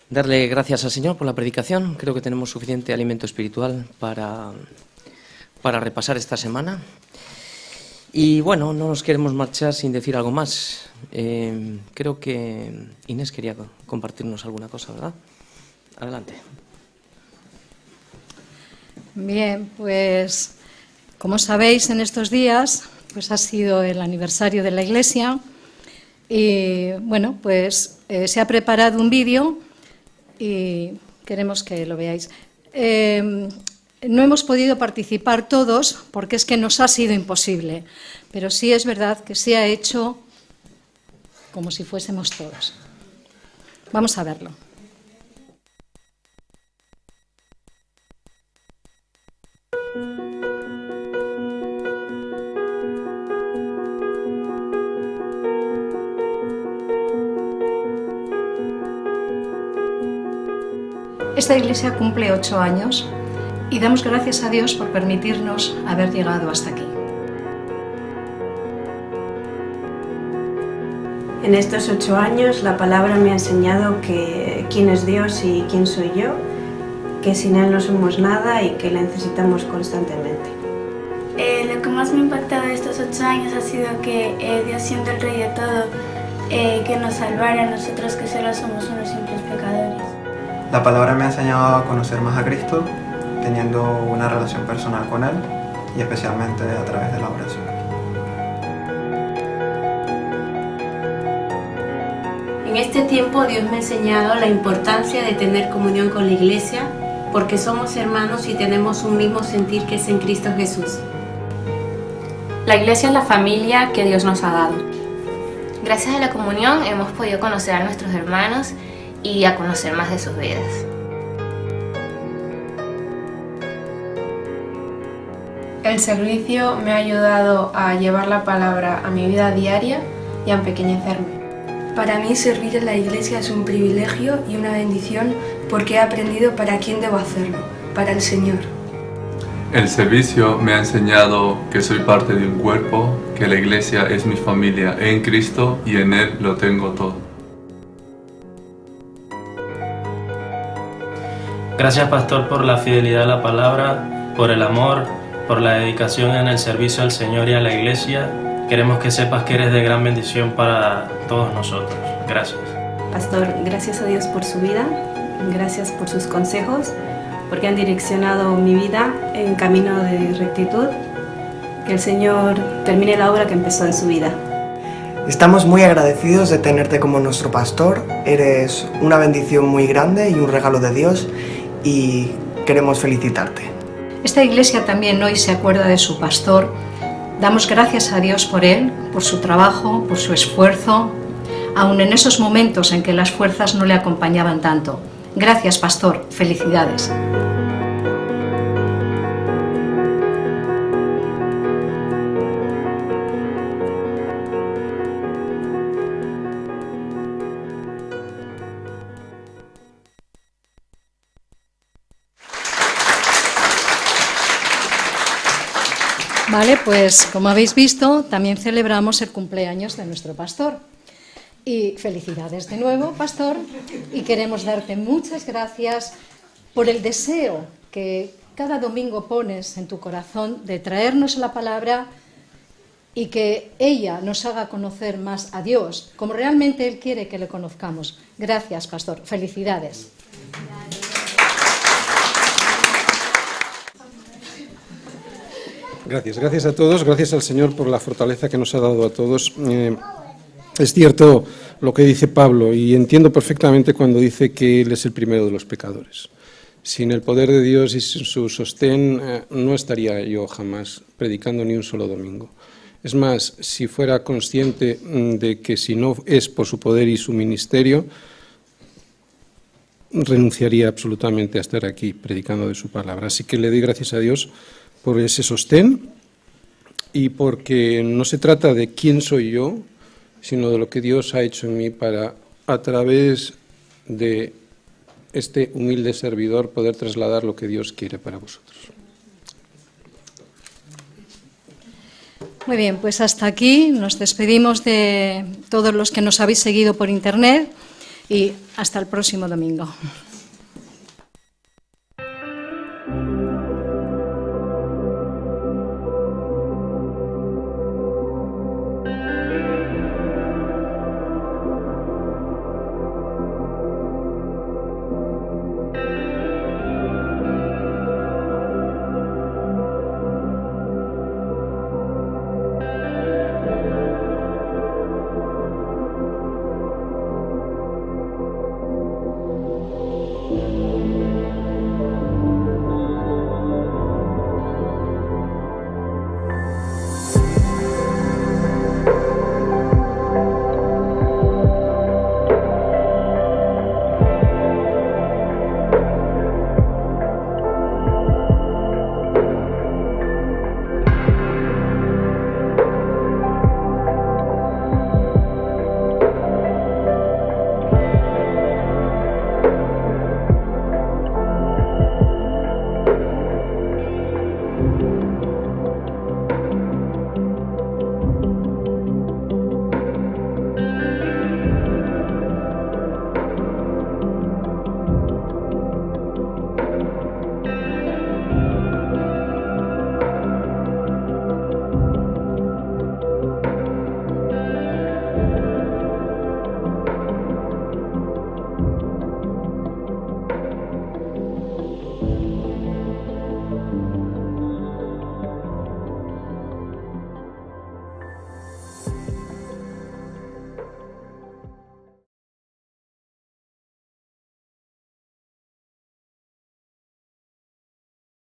[SPEAKER 1] Darle gracias al Señor por la predicación. Creo que tenemos suficiente alimento espiritual para repasar esta semana. Y bueno, no nos queremos marchar sin decir algo más. Creo que Inés quería compartirnos alguna cosa, ¿verdad? Adelante.
[SPEAKER 3] Bien, pues como sabéis, en estos días pues ha sido el aniversario de la Iglesia y bueno, pues se ha preparado un vídeo y queremos que lo veáis. No hemos podido participar todos porque es que nos ha sido imposible, pero sí es verdad que se ha hecho como si fuésemos todos. Vamos a verlo. Esta iglesia cumple 8 años y damos gracias a Dios por permitirnos haber llegado hasta aquí.
[SPEAKER 4] En estos 8 años la palabra me ha enseñado quién es Dios y quién soy yo, que sin Él no somos nada y que le necesitamos constantemente.
[SPEAKER 5] Lo que más me ha impactado de estos 8 años ha sido que Dios, siendo el Rey de todo, que nos salvara a nosotros que solo somos unos simples pecadores.
[SPEAKER 6] La palabra me ha enseñado a conocer más a Cristo, teniendo una relación personal con Él y especialmente a través de la oración.
[SPEAKER 7] En este tiempo Dios me ha enseñado la importancia de tener comunión con la Iglesia, porque somos hermanos y tenemos un mismo sentir que es en Cristo Jesús.
[SPEAKER 8] La Iglesia es la familia que Dios nos ha dado. Gracias a la comunión hemos podido conocer a nuestros hermanos y a conocer más de sus vidas.
[SPEAKER 9] El servicio me ha ayudado a llevar la palabra a mi vida diaria y a empequeñecerme.
[SPEAKER 10] Para mí servir en la Iglesia es un privilegio y una bendición porque he aprendido para quién debo hacerlo, para el Señor.
[SPEAKER 11] El servicio me ha enseñado que soy parte de un cuerpo, que la Iglesia es mi familia en Cristo y en Él lo tengo todo.
[SPEAKER 12] Gracias, Pastor, por la fidelidad a la palabra, por el amor, por la dedicación en el servicio al Señor y a la Iglesia. Queremos que sepas que eres de gran bendición para todos nosotros. Gracias.
[SPEAKER 4] Pastor, gracias a Dios por su vida, gracias por sus consejos, porque han direccionado mi vida en camino de rectitud. Que el Señor termine la obra que empezó en su vida.
[SPEAKER 13] Estamos muy agradecidos de tenerte como nuestro pastor. Eres una bendición muy grande y un regalo de Dios y queremos felicitarte.
[SPEAKER 3] Esta iglesia también hoy se acuerda de su pastor. Damos gracias a Dios por él, por su trabajo, por su esfuerzo, aun en esos momentos en que las fuerzas no le acompañaban tanto. Gracias, pastor. Felicidades. Vale, pues como habéis visto, también celebramos el cumpleaños de nuestro pastor. Y felicidades de nuevo, pastor, y queremos darte muchas gracias por el deseo que cada domingo pones en tu corazón de traernos la palabra y que ella nos haga conocer más a Dios, como realmente Él quiere que le conozcamos. Gracias, pastor. Felicidades.
[SPEAKER 2] Gracias a todos, gracias al Señor por la fortaleza que nos ha dado a todos. Es cierto lo que dice Pablo y entiendo perfectamente cuando dice que Él es el primero de los pecadores. Sin el poder de Dios y sin su sostén no estaría yo jamás predicando ni un solo domingo. Es más, si fuera consciente de que si no es por su poder y su ministerio, renunciaría absolutamente a estar aquí predicando de su palabra. Así que le doy gracias a Dios por ese sostén y porque no se trata de quién soy yo, sino de lo que Dios ha hecho en mí para, a través de este humilde servidor, poder trasladar lo que Dios quiere para vosotros.
[SPEAKER 3] Muy bien, pues hasta aquí nos despedimos de todos los que nos habéis seguido por internet y hasta el próximo domingo.